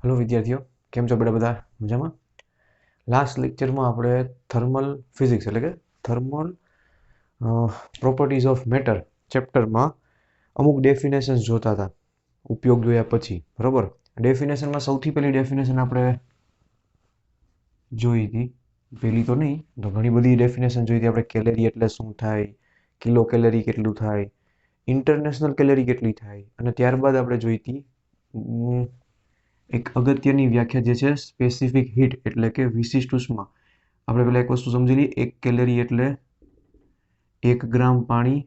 Hello विद्यार्थियों, केम छो बेटा? बधा मजामां? लास्ट लेक्चर में આપણે થર્મલ ફિઝિક્સ એટલે કે થર્મલ પ્રોપર્ટીઝ ઓફ મેટર ચેપ્ટરમાં અમુક ડેફિનેશન્સ જોતા હતા, ઉપયોગ જોયા પછી, બરાબર? ડેફિનેશનમાં સૌથી પહેલી ડેફિનેશન આપણે જોઈ હતી, પહેલી તો નહીં તો ઘણી બધી ડેફિનેશન જોઈ હતી આપણે. કેલેરી એટલે શું થાય, કિલો કેલેરી કેટલું થાય, ઇન્ટરનેશનલ કેલેરી કેટલી થાય, અને ત્યારબાદ આપણે જોઈ હતી એક અગત્યની વ્યાખ્યા જે છે સ્પેસિફિક હીટ એટલે કે વિશિષ્ટ ઉષ્મા. આપણે પહેલાં એક વસ્તુ સમજી લઈએ, 1 કેલેરી એટલે 1 ગ્રામ પાણી,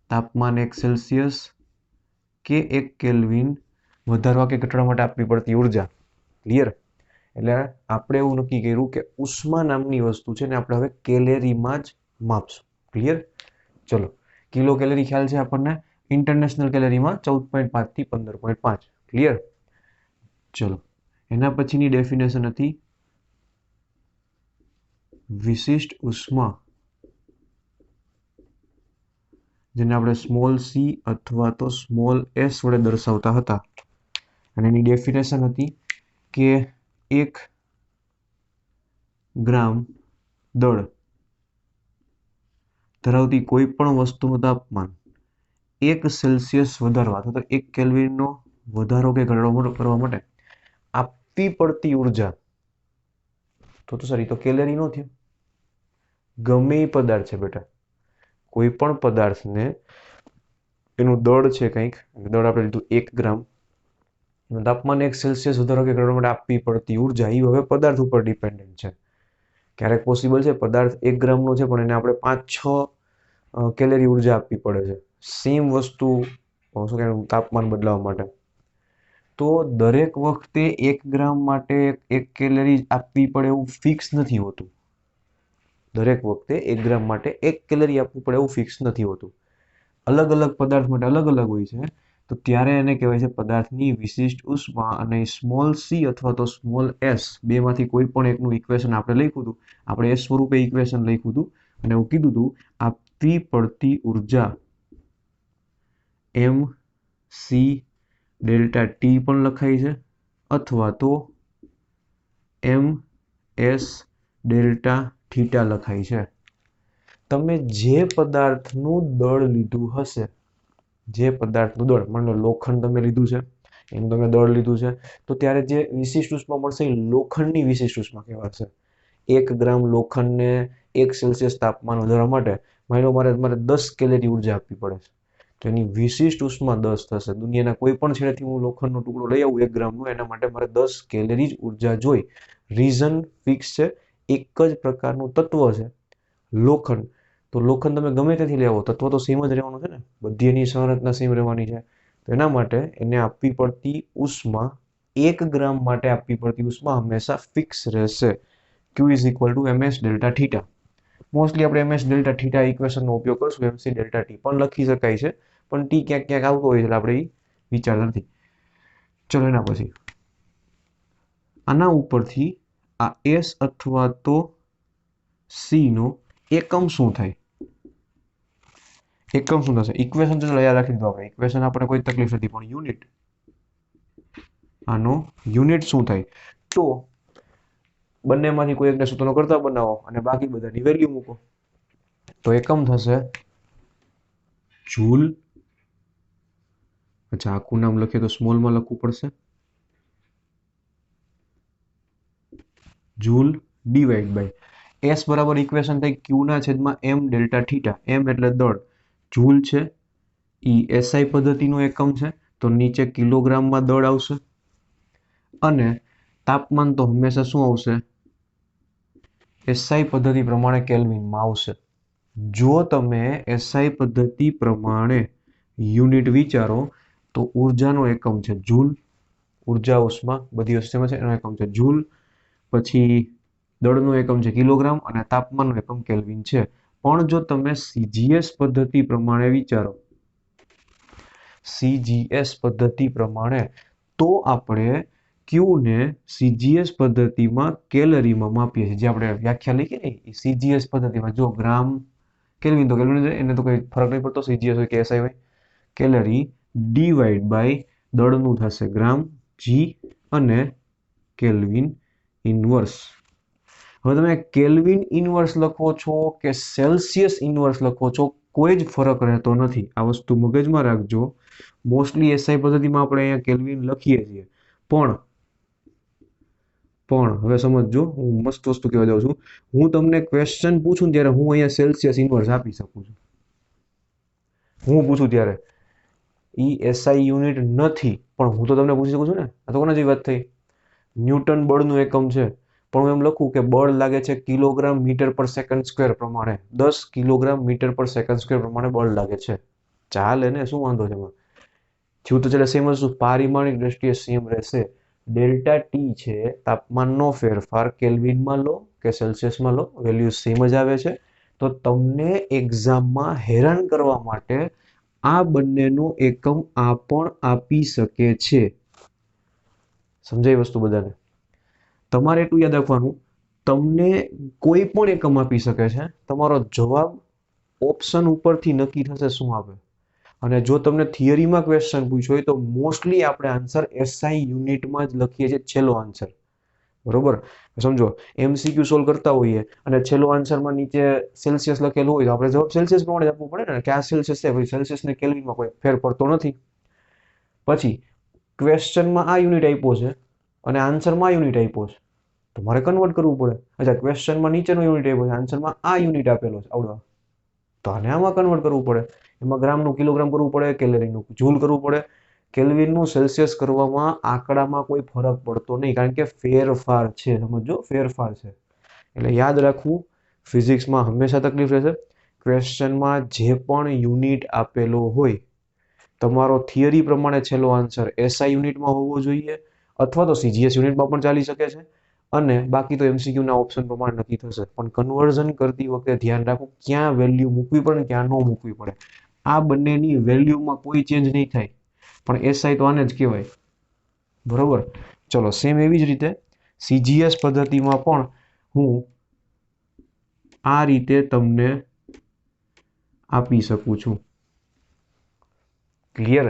તાપમાન 1 સેલ્સિયસ કે 1 કેલ્વિન વધારવા કે ઘટાડવા માટે આપવી પડતી ઉર્જા. ક્લિયર? એટલે આપણે એવું નક્કી કર્યું કે ઉષ્મા નામની વસ્તુ છે ને આપણે હવે કેલેરીમાં જ માપશું. ક્લિયર? ચલો, કિલો કેલેરી ખ્યાલ છે આપણને, ઇન્ટરનેશનલ કેલેરીમાં 14.5 થી 15.5. ક્લિયર? ચલો, એના પછીની ડેફિનેશન હતી વિશિષ્ટ ઉષ્મા, જેને આપણે સ્મોલ સી અથવા તો સ્મોલ એસ વડે દર્શાવતા હતા. અને એની ડેફિનેશન હતી કે 1 ગ્રામ દળ ધરાવતી કોઈ પણ વસ્તુનું તાપમાન 1 સેલ્સિયસ વધારવા અથવા તો 1 કેલ્વિનનો વધારો કે ઘટાડો કરવા માટે આપવી પડતી ઉર્જા તો સોરી તો કેલેરી નો થયો. ગમે એ પદાર્થ છે બેટા, કોઈ પણ પદાર્થને એનું દળ છે કંઈક, દળ આપણે લીધું 1 ગ્રામ, તાપમાન 1 સેલ્સિયસ વધારો કે ઘટાડવા માટે આપવી પડતી ઉર્જા એ હવે પદાર્થ ઉપર ડિપેન્ડન્ટ છે. ક્યારેક પોસિબલ છે પદાર્થ 1 ગ્રામનો છે પણ એને આપણે 5-6 કેલેરી ઉર્જા આપવી પડે છે સેમ વસ્તુ શું કહેવાય તાપમાન બદલાવવા માટે. તો દરેક વખતે 1 ગ્રામ માટે 1 કેલેરી આપવી પડે એવું ફિક્સ નથી હોતું. દરેક વખતે 1 ગ્રામ માટે 1 કેલેરી આપવું પડે એવું ફિક્સ નથી હોતું. અલગ અલગ પદાર્થ માટે અલગ અલગ હોય છે. તો ત્યારે એને કહેવાય છે પદાર્થની વિશિષ્ટ ઉષ્મા. અને સ્મોલ સી અથવા તો સ્મોલ એસ બેમાંથી કોઈ પણ એકનું ઇક્વેશન આપણે લખ્યું હતું. આપણે એસ સ્વરૂપે ઇક્વેશન લખ્યું હતું અને એવું કીધું હતું આપવી પડતી ઉર્જા એમ સી ડેલ્ટા ટી પણ લખાય છે અથવા તો એમ એસ ડેલ્ટા થીટા લખાય છે. તમે જે પદાર્થનું દળ લીધું હશે, જે પદાર્થનું દળ, માનો લોખંડ તમે લીધું છે, એનું તમે દળ લીધું છે, તો ત્યારે જે વિશિષ્ટ ઉષ્મા મળશે એ લોખંડની વિશિષ્ટ ઉષ્મા કહેવાશે. 1 ગ્રામ લોખંડને 1 સેલ્સિયસ તાપમાન વધારવા માટે માનો મારે 10 કેલેરી ઉર્જા આપવી પડે છે, તો એની વિશિષ્ટ ઉષ્મા 10 થશે. દુનિયાના કોઈ પણ છેડેથી હું લોખંડનો ટુકડો લઈ આવું 1 ગ્રામનું, એના માટે મારે 10 કેલેરી જ ઉર્જા જોઈ. રીઝન ફિક્સ છે, એક જ પ્રકારનું તત્વ છે લોખંડ. તો લોખંડ તમે ગમે ત્યાંથી લેવો, તત્વ તો સેમ જ રહેવાનું છે ને, બધી એની સંરચના સેમ રહેવાની છે. તો એના માટે એને આપવી પડતી ઉષ્મા 1 ગ્રામ માટે આપવી પડતી ઉષ્મા હંમેશા ફિક્સ રહેશે. Q is equal two ms delta theta. Mostly આપણે ms ડેલ્ટા થીટા ઇક્વેશનનો ઉપયોગ કરશું. mc ડેલ્ટા ટી પણ લખી શકાય છે, પણ ટી ક્યાંક ક્યાંક આવતો હોય છે એટલે આપણે એ વિચારતા નથી. ચલો, એના પછી આના ઉપરથી આ એસ અથવા તો સી નો એકમ શું થાય, એકમ શું થશે? ઇક્વેશન તો યાદ રાખી દીધું આપણે, ઇક્વેશન આપણે કોઈ તકલીફ નથી, પણ યુનિટ, આનો યુનિટ શું થાય? તો બંનેમાંથી કોઈ એકને સૂત્રનો કરતા બનાવો અને બાકી બધાની વેલ્યુ મૂકો. તો એકમ થશે જૂલ. અચ્છા, આખું નામ લખીએ તો સ્મોલમાં લખવું પડશે, જૂલ ડિવાઈડ બાય એસ બરાબર ઇક્વેશન થાય ક્યુ ના છેદમાં એમ ડેલ્ટા થીટા. એમ એટલે દળ, જૂલ છે ઈ એસઆઈ પદ્ધતિનો એકમ છે તો નીચે કિલોગ્રામમાં દળ આવશે, અને તાપમાન તો હંમેશા શું આવશે? એસઆઈ પદ્ધતિ પ્રમાણે કેલ્વિનમાં આવશે. જો તમે એસઆઈ પદ્ધતિ પ્રમાણે યુનિટ વિચારો તો ઉર્જાનો એકમ છે જૂલ, ઉર્જા ઉષ્મા બધી વસ્તુમાં છે, એનો એકમ છે જૂલ. પછી દળનો એકમ છે કિલોગ્રામ અને તાપમાનનો એકમ કેલ્વિન છે. પણ જો તમે સીજીએસ પદ્ધતિ પ્રમાણે વિચારો, સીજીએસ પદ્ધતિ પ્રમાણે, તો આપણે ક્યુ ને સીજીએસ પદ્ધતિમાં કેલરીમાં માપીએ છીએ. જે આપણે વ્યાખ્યા લખી ને સીજીએસ પદ્ધતિમાં, જો ગ્રામ કેલ્વિન તો કેલ્વિન, એને તો કોઈ ફરક નહીં પડતો સીજીએસ હોય કે એસઆઈ હોય. કેલરી ડિવાઈડ બાય દળનું થશે ગ્રામ જી અને કેલ્વિન ઇનવર્સ. હવે તમે કેલ્વિન ઇનવર્સ લખો છો કે સેલ્સિયસ ઇનવર્સ લખો છો, કોઈ જ ફરક રહેતો નથી. આ વસ્તુ મગજમાં રાખજો. મોસ્ટલી એસઆઈ પદ્ધતિમાં આપણે અહીંયા કેલ્વિન લખીએ છીએ, પણ હવે સમજજો, હું મસ્ત વસ્તુ કહેવા જાઉં છું. હું તમને ક્વેશ્ચન પૂછું ત્યારે હું અહીંયા સેલ્સિયસ ઇનવર્સ આપી શકું છું. હું પૂછું ત્યારે ઈ એસઆઈ યુનિટ નથી, પણ હું તો તમને પૂછી શકું છું ને. આ તો કોના જેવી વાત થઈ? ન્યૂટન બળનું એકમ છે, પણ હું એમ લખું કે બળ લાગે છે કિલોગ્રામ મીટર પર સેકન્ડ સ્ક્વેર પ્રમાણે, 10 કિલોગ્રામ મીટર પર સેકન્ડ સ્ક્વેર પ્રમાણે બળ લાગે છે. ચાલે ને, શું વાંધો છે એમાં? થયું તો ચાલે, સેમ જ પારિમાણિક દ્રષ્ટિએ સેમ રહેશે. ડેલ્ટા ટી છે તાપમાનનો ફેરફાર, કેલ્વિનમાં લો કે સેલ્સિયસમાં લો, વેલ્યુ સેમ જ આવે છે. તો તમને એક્ઝામમાં હેરાન કરવા માટે આ બંનેનો એકમ આ પણ આપી શકે છે. સમજાય વસ્તુ બધાને? તમારે એટલું યાદ રાખવાનું, તમને કોઈ પણ એકમ આપી શકે છે, તમારો જવાબ ઓપ્શન ઉપરથી નક્કી થશે શું આપે. અને જો તમને થિયરીમાં ક્વેશ્ચન પૂછ્યો હોય તો મોસ્ટલી આપણે આન્સર એસઆઈ યુનિટમાં જ લખીએ છીએ, છેલ્લો આન્સર. બરોબર? સમજો, એમસીક્યુ સોલ્વ કરતા હોઈએ અને છેલ્લો આન્સરમાં નીચે સેલ્સિયસ લખેલું હોય તો આપણે જવાબ સેલ્સિયસ પ્રમાણે આપવું પડે ને, કે આ સેલ્સિયસ છે, ભાઈ સેલ્સિયસને કેલ્વિનમાં કોઈ ફેર પડતો નથી. પછી ક્વેશ્ચનમાં આ યુનિટ આપ્યો છે અને આન્સરમાં આ યુનિટ આપ્યો છે, તો મારે કન્વર્ટ કરવું પડે. અચ્છા, ક્વેશ્ચનમાં નીચેનો યુનિટ આપ્યો છે, આન્સરમાં આ યુનિટ આપેલો છે આવડો, તો આને આમાં કન્વર્ટ કરવું પડે. એમાં ગ્રામનું કિલોગ્રામ કરવું પડે, કેલરીનું જૂલ કરવું પડે. કેલ્વિનનું સેલ્સિયસ કરવામાં આંકડામાં કોઈ ફરક પડતો નહીં, કારણ કે ફેરફાર છે. સમજો, ફેરફાર છે. એટલે યાદ રાખવું, ફિઝિક્સમાં હંમેશા તકલીફ રહેશે. ક્વેશ્ચનમાં જે પણ યુનિટ આપેલો હોય, તમારો થિયરી પ્રમાણે છેલ્લો આન્સર એસઆઈ યુનિટમાં હોવો જોઈએ, અથવા તો સીજીએસ યુનિટમાં પણ ચાલી શકે છે, અને બાકી તો એમસીક્યુના ઓપ્શન પ્રમાણે નક્કી થશે. પણ કન્વર્ઝન કરતી વખતે ધ્યાન રાખવું ક્યાં વેલ્યુ મૂકવી પડે ને ક્યાં ન મૂકવી પડે. આ બંનેની વેલ્યુમાં કોઈ ચેન્જ નહીં થાય, પણ એસઆઈ તો આને જ કહેવાય. બરોબર? ચલો, સેમ એવી જ રીતે સીજીએસ પદ્ધતિમાં પણ હું આ રીતે તમને આપી શકું છું. ક્લિયર?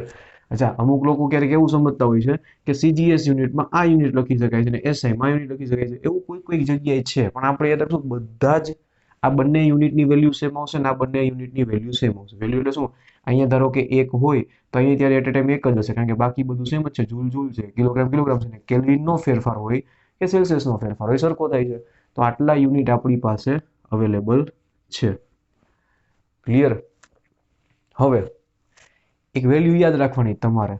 અચ્છા, અમુક લોકો ક્યારેક એવું સમજતા હોય છે કે સીજીએસ યુનિટમાં આ યુનિટ લખી શકાય છે અને એસઆઈમાં યુનિટ લખી શકાય છે. એવું કોઈ જગ્યાએ છે, પણ આપણે યાદ રાખશું બધા જ આ બંને યુનિટની વેલ્યુ સેમ આવશે ને આ બંને યુનિટની વેલ્યુ સેમ આવશે. વેલ્યુ એટલે શું? અહીંયા ધારો કે 1 હોય તો અહીંયા ત્યારે એટ અ ટાઈમ 1 જ હશે, કારણ કે બાકી બધું સેમ જ છે. જૂલ છે, કિલોગ્રામ છે, ને કેલ્વિનનો ફેરફાર હોય કે સેલ્સિયસનો ફેરફાર હોય, સરખો થાય છે. તો આટલા યુનિટ આપણી પાસે અવેલેબલ છે. ક્લિયર? હવે એક વેલ્યુ યાદ રાખવાની તમારે,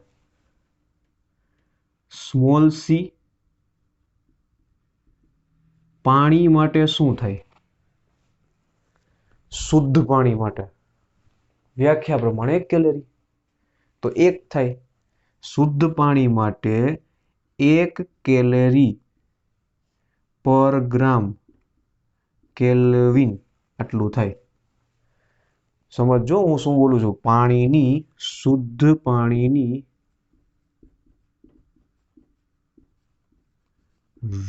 સ્મોલ સી પાણી માટે શું થાય? શુદ્ધ પાણી માટે વ્યાખ્યા પ્રમાણે 1 કેલરી, તો 1 થાય. શુદ્ધ પાણી માટે 1 કેલરી પર ગ્રામ કેલ્વિન આટલું થાય. સમજો હું શું બોલું છું. પાણીની, શુદ્ધ પાણીની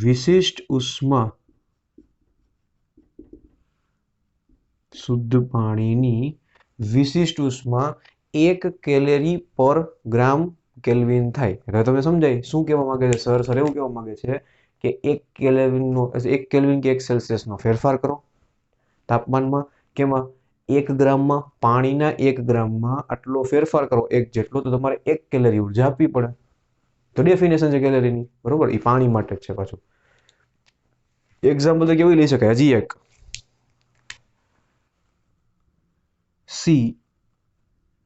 વિશિષ્ટ ઉષ્મા, શુદ્ધ પાણીની વિશિષ્ટ ઉષ્મા 1 કેલરી પર ગ્રામ કેલ્વિન થાય. હવે તમે સમજાય શું કહેવા માંગે છે સર? એવું કહેવા માંગે છે કે 1 કેલ્વિન કે 1 સેલ્સિયસનો ફેરફાર કરો તાપમાનમાં. કેમાં? 1 ગ્રામમાં, પાણીના 1 ગ્રામમાં આટલો ફેરફાર કરો, 1 જેટલો, તો તમારે 1 કેલરી ઉર્જા આપવી પડે. તો ડેફિનેશન છે કેલરીની. બરોબર? એ પાણી માટે જ છે. પાછું એક્ઝામ્પલ તો કેવું લઈ શકાય? હજી એક, સી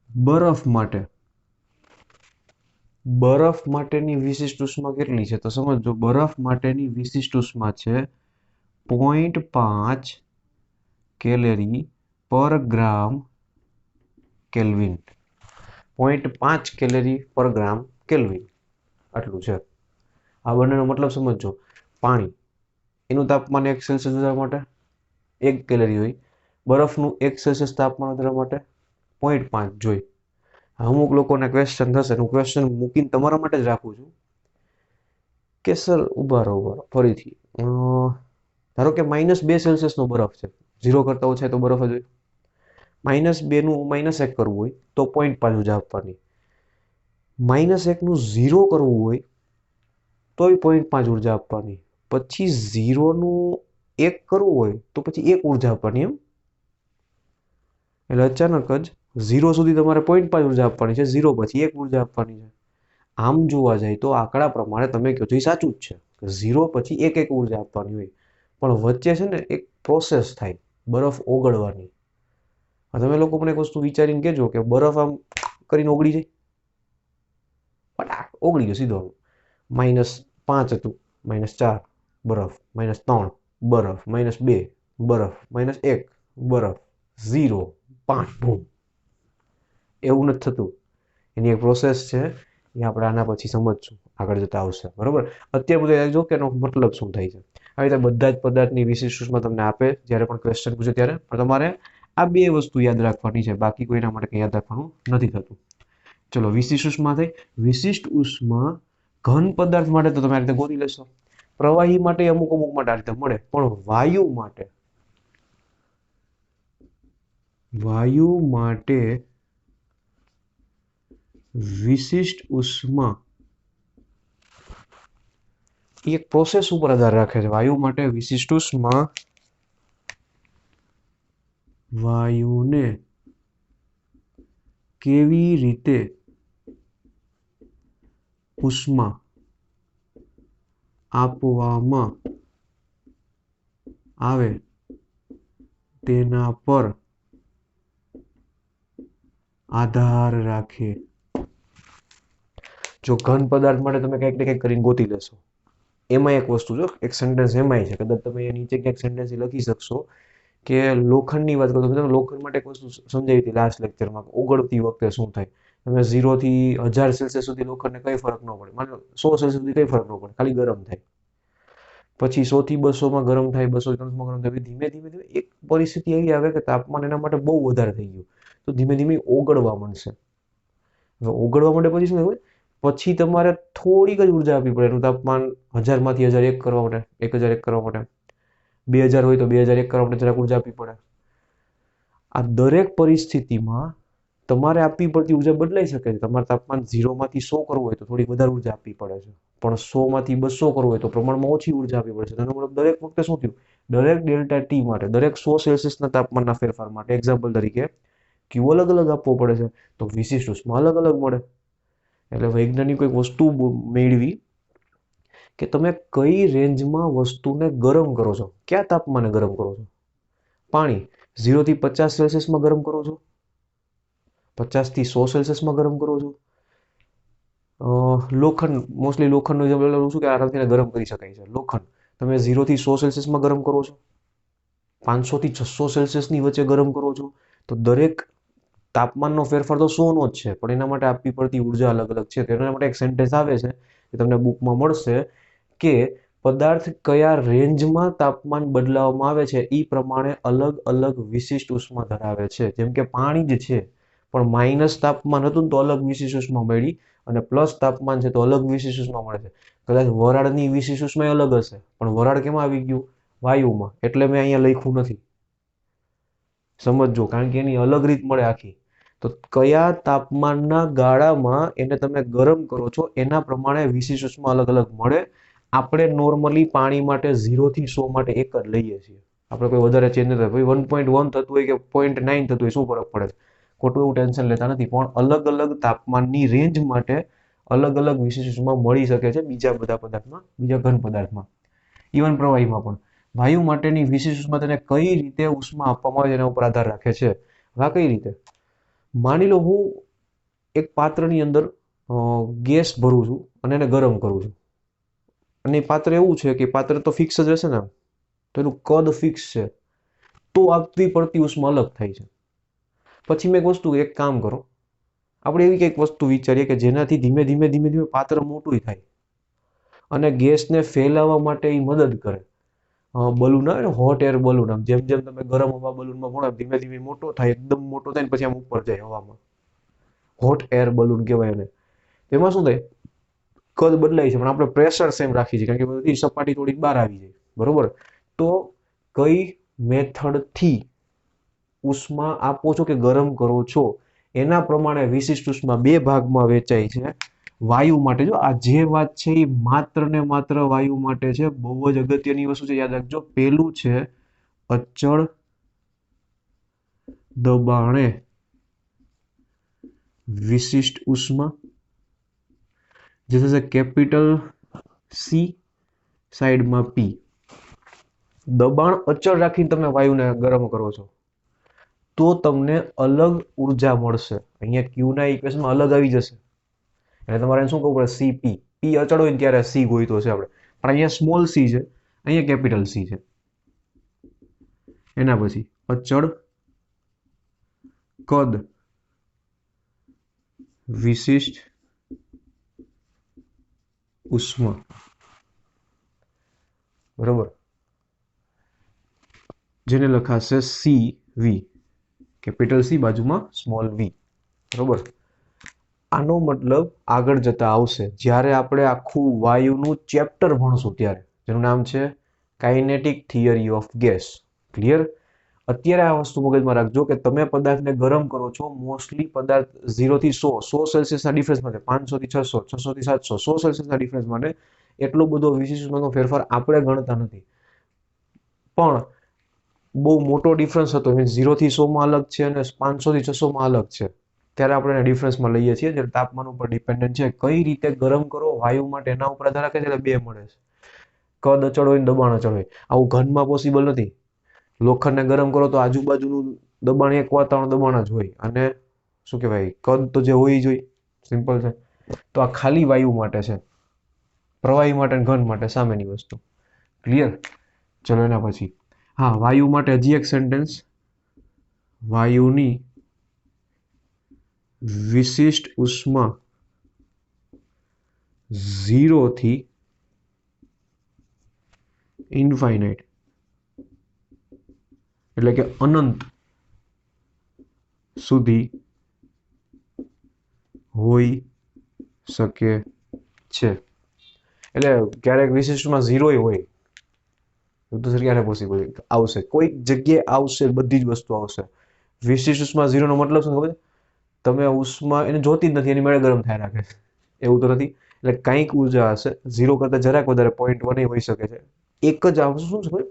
બરફ માટે. બરફ માટેની વિશિષ્ટ ઉષ્મા કેટલી છે? તો સમજો, બરફ માટેની વિશિષ્ટ ઉષ્મા છે 0.5 કેલરી પર ગ્રામ કેલ્વિન. 0.5 કેલરી પર ગ્રામ કેલ્વિન આટલું છે. આ બંનેનો મતલબ સમજો. પાણી, એનું તાપમાન 1 સેલ્સિયસ વધારવા માટે 1 કેલરી હોય, બરફનું 1 સેલ્સિયસ તાપમાન વધારવા માટે 0.5 જોઈ. અમુક લોકોને ક્વેશ્ચન થશે, હું ક્વેશ્ચન મૂકીને તમારા માટે જ રાખું છું કે સર ઉભા રહો ફરીથી. ધારો કે -2 સેલ્સિયસનો બરફ છે, 0 કરતા ઓછા તો બરફ જ હોય. -2 નું -1 કરવું હોય તો 0.5 ઉર્જા આપવાની. -1 નું 0 કરવું હોય તોય 0.5 ઉર્જા આપવાની. પછી 0 નું 1 કરવું હોય તો પછી 1 ઉર્જા આપવાની. એમ એટલે અચાનક જ 0 સુધી તમારે 0.5 ઉર્જા આપવાની છે, 0 પછી 1 ઉર્જા આપવાની છે. આમ જોવા જાય તો આંકડા પ્રમાણે તમે કહો છો એ સાચું જ છે, 0 પછી 1 ઉર્જા આપવાની હોય, પણ વચ્ચે છે ને એક પ્રોસેસ થાય બરફ ઓગળવાની. તમે લોકો મને એક વસ્તુ વિચારીને કહેજો કે બરફ આમ કરીને ઓગળી જાય, ફટાક ઓગળી ગયો સીધો. -5 હતું, -4 બરફ, -3 બરફ, -2 બરફ, -1 બરફ, 0 5 બૂમ. એવું નથી થતું. એની એક પ્રોસેસ છે, એ આપણે આના પછી સમજશું, આગળ જતા આવશે. બરોબર, અત્યાર સુધી જો કે એનો મતલબ શું થાય છે. આવી રીતે બધા જ પદાર્થની વિશિષ્ટ ઉષ્મા તમને આપે જ્યારે પણ ક્વેશ્ચન પૂછે ત્યારે. તમારે આ બે વસ્તુ યાદ રાખવાની છે, બાકી કોઈના માટે કંઈ યાદ રાખવાનું નથી થતું. ચલો, વિશિષ્ટ ઉષ્મા થઈ. વિશિષ્ટ ઉષ્મા ઘન પદાર્થ માટે તો તમે આ રીતે ગોતી લેશો, પ્રવાહી માટે અમુક માટે આ રીતે મળે, પણ વાયુ માટે વિશિષ્ટ ઉષ્મા એક પ્રોસેસ ઉપર આધાર રાખે છે. વાયુ માટે વિશિષ્ટ ઉષ્મા વાયુને કેવી રીતે ઉષ્મા આપવામાં આવે તેના પર આધાર રાખે. જો ઘન પદાર્થ માટે તમે કંઈક ને કંઈક કરીને ગોતી લેશો, એમાં એક વસ્તુ જો એક સેન્ટેન્સ એમાંય છે, કદાચ તમે નીચે ક્યાંક સેન્ટેન્સ લખી શકશો કે લોખંડની વાત કરો. તમે લોખંડ માટે એક વસ્તુ સમજાવી હતી લાસ્ટ લેક્ચરમાં, ઓગળતી વખતે શું થાય. તમે 0 થી 1000 સેલ્સિયસ સુધી લોખંડને કઈ ફરક ન પડે, માનો 100 સેલ્સિયસ સુધી કઈ ફરક ન પડે, ખાલી ગરમ થાય. પછી 100 થી 200 ગરમ થાય, 200 થી 300 ગરમ થાય. ધીમે ધીમે એક પરિસ્થિતિ એવી આવે કે તાપમાન એના માટે બહુ વધારે થઈ ગયું, તો ધીમે ધીમે ઓગળવા માંડશે. ઓગળવા માટે પછી શું થાય, પછી તમારે થોડીક જ ઉર્જા આપવી પડે. એનું તાપમાન 1000 માંથી 1001 કરવા માટે, 1001 કરવા માટે, 2000 હોય તો 2001 કરવા માટે જરાક ઉર્જા આપવી પડે. આ દરેક પરિસ્થિતિમાં તમારે આપવી પડતી ઉર્જા બદલાઈ શકે છે. તમારે તાપમાન 0 માંથી 100 કરવું હોય તો થોડી વધારે ઉર્જા આપવી પડે છે, પણ 100 માંથી 200 કરવું હોય તો પ્રમાણમાં ઓછી ઉર્જા આપવી પડે છે. તેનો મતલબ દરેક વખતે શું થયું, દરેક ડેલ્ટા ટી માટે, દરેક 100 સેલ્સિયસના તાપમાનના ફેરફાર માટે એક્ઝામ્પલ તરીકે ક્યુ અલગ અલગ આપવો પડે છે, તો વિશિષ્ટ ઉષ્મા અલગ અલગ મળે. એટલે વૈજ્ઞાનિકો એક વસ્તુ મેળવી કે તમે કઈ રેન્જમાં વસ્તુને ગરમ કરો છો, કયા તાપમાને ગરમ કરો છો. પાણી 0 થી 50 સેલ્સિયસમાં ગરમ કરો છો, 50 થી 100 સેલ્સિયસમાં ગરમ કરો છો. લોખંડ, મોસ્ટલી લોખંડનું એક્ઝામ્પલ શું કે આરામથી ગરમ કરી શકાય છે. લોખંડ તમે 0 થી 100 સેલ્સિયસમાં ગરમ કરો છો, 500 થી 600 સેલ્સિયસની વચ્ચે ગરમ કરો છો. તો દરેક તાપમાનનો ફેરફાર તો 100નો જ છે, પણ એના માટે આપવી પડતી ઉર્જા અલગ અલગ છે. તેના માટે એક સેન્ટેન્સ આવે છે કે તમને બુકમાં મળશે કે પદાર્થ કયા રેન્જમાં તાપમાન બદલાવવામાં આવે છે એ પ્રમાણે અલગ અલગ વિશિષ્ટ ઉષ્મા ધરાવે છે. જેમ કે પાણી જ છે, પણ માઇનસ તાપમાન હતું તો અલગ વિશિષ્ટ ઉષ્મા મળી, અને પ્લસ તાપમાન છે તો અલગ વિશિષ્ટ ઉષ્મા મળે છે. કદાચ વરાળની વિશિષ્ટ ઉષ્મા અલગ હશે, પણ વરાળ કેમાં આવી ગયું, વાયુમાં, એટલે મેં અહીંયા લખ્યું નથી. સમજજો, કારણ કે એની અલગ રીત મળે આખી. તો કયા તાપમાનના ગાળામાં એને તમે ગરમ કરો છો એના પ્રમાણે વિશિષ્ટ ઉષ્મા અલગ અલગ મળે. આપણે નોર્મલી પાણી માટે 0 થી 100 માટે એક જ લઈએ છીએ, આપણે કોઈ વધારે ચેન્જ નથી. ભાઈ 1.1 થતું હોય કે 0.9 થતું હોય, શું ફરક પડે, ખોટું એવું ટેન્શન લેતા નથી. પણ અલગ અલગ તાપમાનની રેન્જ માટે અલગ અલગ વિશિષ્ટ ઉષ્મા મળી શકે છે બીજા બધા પદાર્થમાં, બીજા ઘન પદાર્થમાં, ઇવન પ્રવાહીમાં પણ. વાયુ માટેની વિશિષ્ટ ઉષ્મા તેને કઈ રીતે ઉષ્મા આપવામાં આવે એના ઉપર આધાર રાખે છે. આ કઈ રીતે, માની લો હું એક પાત્રની અંદર ગેસ ભરું છું અને એને ગરમ કરું છું, અને પાત્ર એવું છે કે પાત્ર તો ફિક્સ જ રહેશે ને, તો એનું કદ ફિક્સ છે, તો આપવી પડતી ઉષ્મા અલગ થાય છે. પછી મેં એક વસ્તુ, એક કામ કરો, આપણે એવી કંઈક વસ્તુ વિચારીએ કે જેનાથી ધીમે ધીમે ધીમે ધીમે પાત્ર મોટું થાય અને ગેસને ફેલાવવા માટે એ મદદ કરે. બલૂન આવે ને, હોટ એર બલૂન, આમ જેમ જેમ તમે ગરમ હવા બલૂનમાં ભણો ધીમે ધીમે મોટો થાય, એકદમ મોટો થાય ને પછી આમ ઉપર જાય હવામાં, હોટ એર બલૂન કહેવાય એને. એમાં શું થાય, કદ બદલાય છે પણ આપણે પ્રેશર સેમ રાખીએ છીએ, કારણ કે બધી સપાટી થોડીક બહાર આવી જાય. બરોબર, તો કઈ મેથડથી ઉષ્મા આપો છો કે ગરમ કરો છો એના પ્રમાણે વિશિષ્ટ ઉષ્મા બે ભાગમાં વહેંચાય છે. વાયુ માટે, જો આ જે વાત છે એ માત્ર ને માત્ર વાયુ માટે છે. બહુ જ અગત્યની વસ્તુ છે, યાદ રાખજો. પેલું છે અચળ દબાણે વિશિષ્ટ ઉષ્મા, જે થશે કેપિટલ સી, સાઈડમાં પી. દબાણ અચળ રાખીને તમે વાયુને ગરમ કરો છો તો તમને અલગ ઉર્જા મળશે. અહીંયા ક્યુના ઇક્વેશનમાં અલગ આવી જશે એટલે તમારે શું કરવું પડે? સીપી. પી અચળ હોય ને ત્યારે સી ગોઈતો છે આપણે, પણ અહીંયા સ્મોલ સી છે, અહીંયા કેપિટલ સી છે. એના પછી અચળ કદ વિશિષ્ટ ઉષ્મા, બરોબર, જેને લખાશે સી વી, કેપિટલ સી બાજુમાં સ્મોલ વી, બરોબર. આનો મતલબ આગળ જતા આવશે જ્યારે આપણે આખું વાયુનું ચેપ્ટર ભણશું ત્યારે, જેનું નામ છે kinetic theory of gas. Clear? અત્યારે આ વસ્તુ મગજમાં રાખજો કે તમે પદાર્થને ગરમ કરો છો, મોસ્ટલી પદાર્થ 0 થી 100 સેલ્સિયસના ડિફરન્સ માટે, 500 થી 600, 600 થી 700, 100 સેલ્સિયસના ડિફરન્સ માટે એટલો બધો વિશિષ્ટનો ફેરફાર આપણે ગણતા નથી. પણ બહુ મોટો ડિફરન્સ હતો, મીન્સ 0 થી 100માં અલગ છે અને 500 થી 600માં અલગ છે, ત્યારે આપણે એને ડિફરન્સમાં લઈએ છીએ. જ્યારે તાપમાન ઉપર ડિપેન્ડન્ટ છે. કઈ રીતે ગરમ કરો વાયુ માટે એના ઉપર આધાર રાખે છે, એટલે બે મળે છે. કદ અચળ હોય ને દબાણ અચળ હોય. આવું ઘનમાં પોસિબલ નથી. લોખંડને ગરમ કરો તો આજુબાજુનું દબાણ એક વાતાવરણ દબાણ જ હોય, અને શું કહેવાય, કદ તો જે હોય જ હોય. સિમ્પલ છે. તો આ ખાલી વાયુ માટે છે, પ્રવાહી માટે અને ઘન માટે સામેની વસ્તુ. ક્લિયર? ચલો એના પછી હા, વાયુ માટે હજી એક સેન્ટેન્સ. વાયુની વિશિષ્ટ ઉષ્મા 0 થી ઇન્ફાઇનાઇટ, એટલે કે અનંત સુધી હોઈ શકે છે. એટલે ક્યારેક વિશિષ્ટમાં 0 હોય તો સર ક્યારે પોસિબલ આવશે? કોઈક જગ્યાએ આવશે, બધી જ વસ્તુ આવશે. વિશિષ્ટ ઉષ્મા 0 નો મતલબ શું ખબર? તમે ઉષ્મા એને જોતી જ નથી, એની મેળે ગરમ થાય રાખે છે, એવું તો નથી. એટલે કંઈક ઉર્જા હશે, 0 કરતા જરાક વધારે 0.1 હોઈ શકે છે. એક જ આવશે. શું છે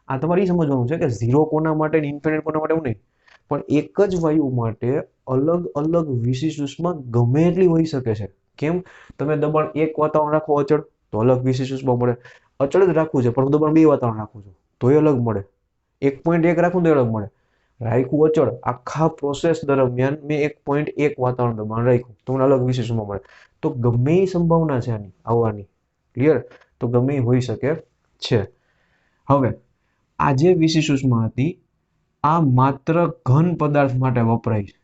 આ તમારે સમજવાનું છે કે 0 કોના માટે ને ઇન્ફિનિટ કોના માટે, એવું નહીં, પણ એક જ વાયુ માટે અલગ અલગ વિશિષ્ટ ઉષ્મા ગમે એટલી હોઈ શકે છે. કેમ? તમે દબાણ 1 વાતાવરણ રાખો અચળ તો અલગ વિશિષ્ટ ઉષ્મા મળે. અચળ જ રાખવું છે પણ દબાણ 2 વાતાવરણ રાખવું છે તોય અલગ મળે. 1.1 રાખવું તો અલગ મળે. રાખ્યું અચળ, આખા પ્રોસેસ દરમિયાન મેં 1.1 વાતાવરણ દબાણ રાખ્યું તો મને અલગ વિશિષ્ટ ઉષ્મા મળે. તો ગમે એ સંભાવના છે આની આવવાની. ક્લિયર? તો ગમે એ હોઈ શકે છે. હવે આ જે વિશિષ્ટ ઉષ્મા હતી આ માત્ર ઘન પદાર્થ માટે વપરાય છે,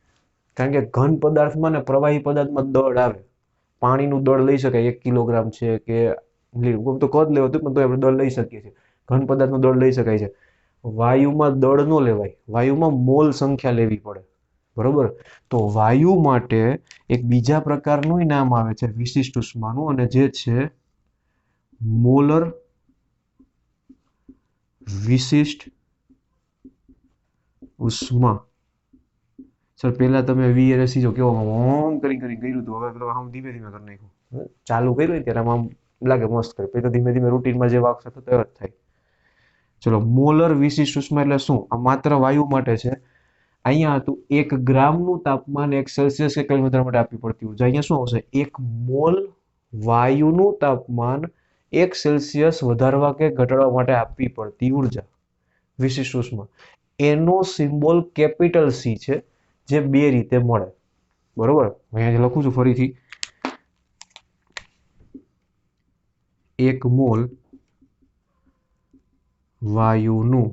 કારણ કે ઘન પદાર્થમાં ને પ્રવાહી પદાર્થમાં દળ આવે. પાણીનું દળ લઈ શકાય, 1 કિલોગ્રામ છે કે તો કદ લેવું હતું, પણ તો આપણે દળ લઈ શકીએ છીએ. ઘન પદાર્થનું દળ લઈ શકાય છે. વાયુમાં દળ ન લેવાય, વાયુમાં મોલ સંખ્યા લેવી પડે. બરોબર? તો વાયુ માટે એક બીજા પ્રકારનું નામ આવે છે વિશિષ્ટ ઉષ્માનું, અને જે છે મોલર વિશિષ્ટ ઉષ્મા. સર પહેલા તમે વી અને સી જો કેવો ઓમ કરી કર્યું હતું, હવે આમ ધીમે ધીમે કરી નાખ્યું. ચાલુ કર્યું ત્યારે આમ લાગે મસ્ત કરે, પછી તો ધીમે ધીમે રૂટીનમાં જે વાગશે તો જ થાય. ચલો, મોલર વિશિષ્ટ ઉષ્મા એટલે શું? આ માત્ર વાયુ માટે છે. અહીંયા હતું 1 ગ્રામનું તાપમાન 1 સેલ્સિયસ કે કેલ્વિન વધારવા માટે આપવી પડતી ઉર્જા. અહીંયા શું આવશે? 1 મોલ વાયુનું તાપમાન 1 સેલ્સિયસ વધારવા કે ઘટાડવા માટે આપવી પડતી ઉર્જા, વિશિષ્ટ ઉષ્મા. એનો સિમ્બોલ કેપિટલ સી છે, જે બે રીતે મળે. બરોબર? અહીંયા લખું છું ફરીથી. 1 મોલ વાયુનું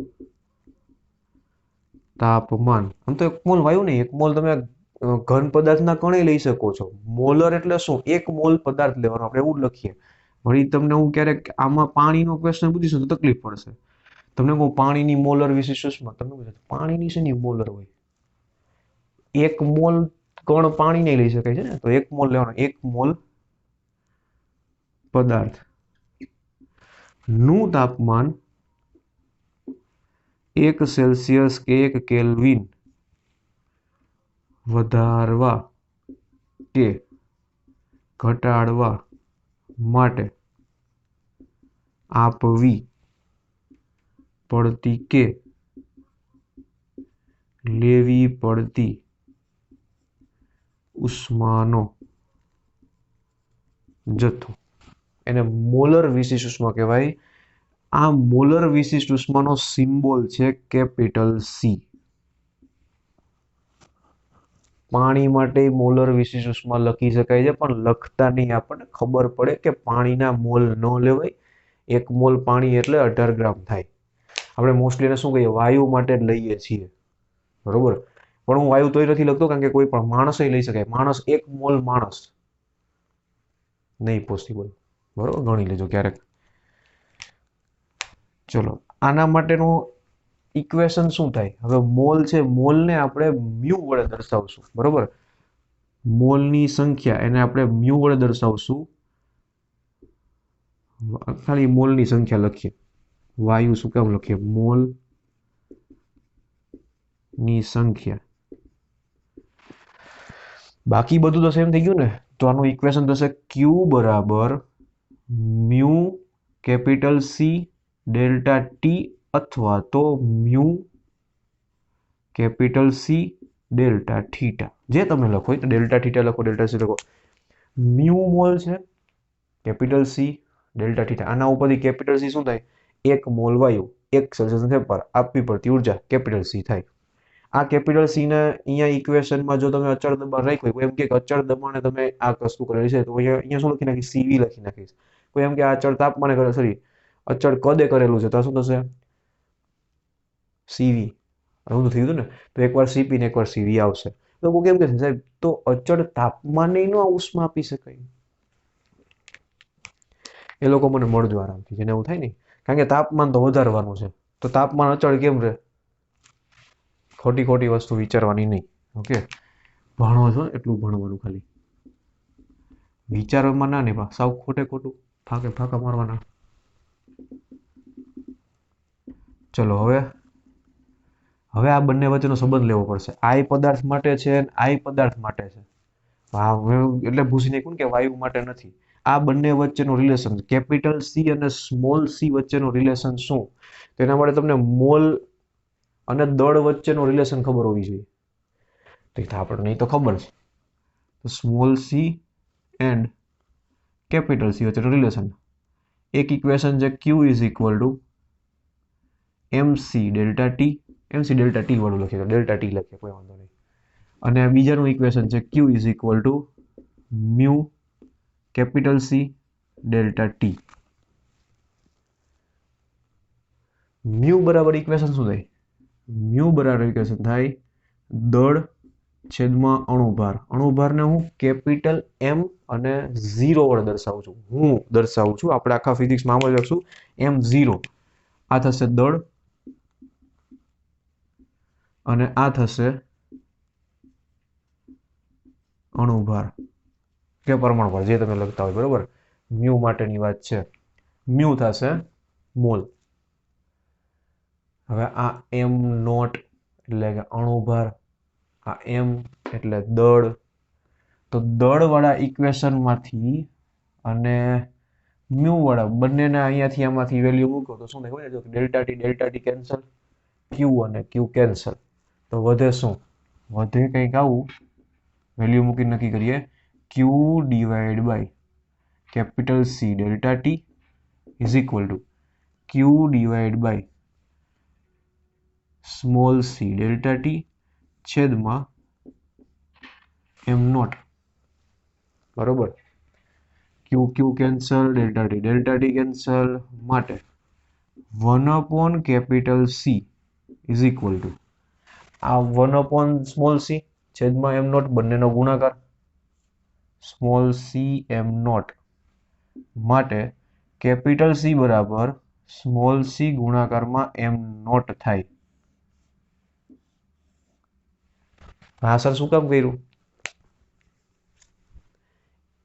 તાપમાન, આમ તો 1 મોલ વાયુ નહીં, 1 મોલ તમે ઘન પદાર્થના કણે લઈ શકો છો. મોલર એટલે શું? 1 મોલ પદાર્થ લેવાનો, આપણે એવું લખીએ. વળી તમને હું ક્યારેક આમાં પાણીનો ક્વેશ્ચન પૂછીશું તો તકલીફ પડશે. તમને કહું પાણીની મોલર વિશિષ્ટ ઉષ્મા, તમને પૂછે પાણીની શેની મોલર હોય? 1 મોલ કણ પાણી નહીં લઈ શકાય છે ને, તો 1 મોલ લેવાનો. 1 મોલ પદાર્થ નું તાપમાન 1 સેલ્સિયસ કે 1 કેલ્વિન વધારવા કે ઘટાડવા માટે આપવી પડતી કે લેવી પડતી ઉષ્માનો જથ્થો એને મોલર વિશિષ્ટ ઉષ્મા કહેવાય. આ મોલર વિશિષ્ટ ઉષ્માનો સિમ્બોલ છે કેપિટલ સી. પાણી માટે મોલર વિશિષ્ટ ઉષ્મા લખી શકાય છે, પણ લખતા નહીં આપણને ખબર પડે કે પાણીના મોલ ન લેવાય. 1 મોલ પાણી એટલે 18 ગ્રામ થાય. આપણે મોસ્ટલી એને શું કહીએ, વાયુ માટે જ લઈએ છીએ, બરોબર. પણ હું વાયુ તોય નથી લખતો, કારણ કે કોઈ પણ માણસ લઈ શકાય. માણસ 1 મોલ માણસ નહીં પોસિબલ, બરોબર. ગણી લેજો ક્યારેક. ચલો, આના માટેનું ઇક્વેશન શું થાય? હવે મોલ છે, મોલને આપણે મ્યુ વડે દર્શાવશું, બરોબર. મોલની સંખ્યા એને આપણે મ્યુ વડે દર્શાવશું. ખાલી મોલની સંખ્યા લખીએ. વાયુ શું કામ લખીએ? મોલ ની સંખ્યા. બાકી બધું તો સેમ થઈ ગયું ને. તો આનું ઇક્વેશન થશે ક્યુ બરાબર mu capital C delta T, અથવા તો mu capital C delta theta. જે તમે લખો તો ડેલ્ટા થીટા લખો, ડેલ્ટા સી લખો. મ્યુ મોલ છે, કેપિટલ સી ડેલ્ટા થીટા. આના ઉપરથી કેપિટલ સી શું થાય? 1 મોલ વાયુ, 1 સેલ્સિયસ ટેમ્પરેચર આપવી પડતી ઉર્જા કેપિટલ સી થાય. આ કેપિટલ સી ને અહીંયા ઇક્વેશનમાં જો તમે અચળ દબાણ રાખ્યું, કોઈ એમ કે અચળ દબાણે તમે આ વસ્તુ કરેલી છે, તો અહીંયા શું લખી નાખીશ? સીવી લખી નાખીશ. કોઈ એમ કે અચળ તાપમાને કરે, સોરી અચળ કદે કરેલું છે, તો શું થશે? સીવી. આવું તો થયું હતું ને. તો એકવાર સીપી ને એકવાર સીવી આવશે. તો કોઈ કેમ કે સાહેબ તો અચળ તાપમાને નો ઉષ્મા આપી શકાય? એ લોકો મને મળજો આરામથી, જેને એવું થાય ને. કારણ કે તાપમાન તો વધારવાનું છે, તો તાપમાન અચળ કેમ રહે? ખોટી વસ્તુ વિચારવાની નહીં. ઓકે, ભણો છો એટલું ભણવાનું, ખાલી વિચારવામાં ના નહીં, સાવ ખોટું ફાંકા મારવાના. ચલો, હવે આ બંને વચ્ચેનો સંબંધ લેવો પડશે. આઈ પદાર્થ માટે છે અને આઈ પદાર્થ માટે છે. એટલે ભૂસી નાખ્યું કે વાયુ માટે નથી. આ બંને વચ્ચેનું રિલેશન, કેપિટલ સી અને સ્મોલ સી વચ્ચેનું રિલેશન શું? તો એના માટે તમને મોલ અને દળ વચ્ચેનું રિલેશન ખબર હોવી જોઈએ. તો આપણે નહીં તો ખબર છે. તો small C and capital C વચ્ચેનું રિલેશન, એક ઇક્વેશન છે Q is equal to MC delta T. MC delta T વાળું લખીએ, તો ડેલ્ટા ટી લખીએ, કોઈ વાંધો નહીં. અને બીજાનું ઇક્વેશન છે Q is equal to mu capital C delta T. Mu બરાબર ઇક્વેશન શું થાય? મ્યુ બરાબર ઇક્વેશન થાય દળ છેદમાં અણુભાર. અણુભારને હું કેપિટલ M અને 0 વડે દર્શાવું છું. આપણે આખા ફિઝિક્સમાં આમ જ લખશું M0. આ થશે દળ અને આ થશે અણુભાર કે પરમાણુભાર, જે તમે લખતા હોય, બરોબર. મ્યુ માટેની વાત છે. મ્યુ થશે મોલ. હવે આ M0 એટલે કે અણુભાર, આ M એટલે દળ. તો દળ વાળા ઇક્વેશન માંથી અને મ્યુ વાળા બંનેના અહીંયાથી આમાંથી વેલ્યુ મૂકો તો શું થાય? ડેલ્ટા ટી કેન્સલ, ક્યુ અને ક્યુ કેન્સલ. તો વધે શું? વધે કંઈક આવું. વેલ્યુ મૂકી નક્કી કરીએ, Q divide by capital C delta T is equal to Q divide by small C delta T છેદમાં M0, બરોબર. Q cancel, delta T cancel, માટે 1 capital C is equal to આ 1 સ્મોલ સી છેદમાં M0, બંનેનો ગુણાકાર. Small C M0 માટે capital C બરાબર small C ગુણાકારમાં M0 થાય. હા સર, શું કામ કર્યું?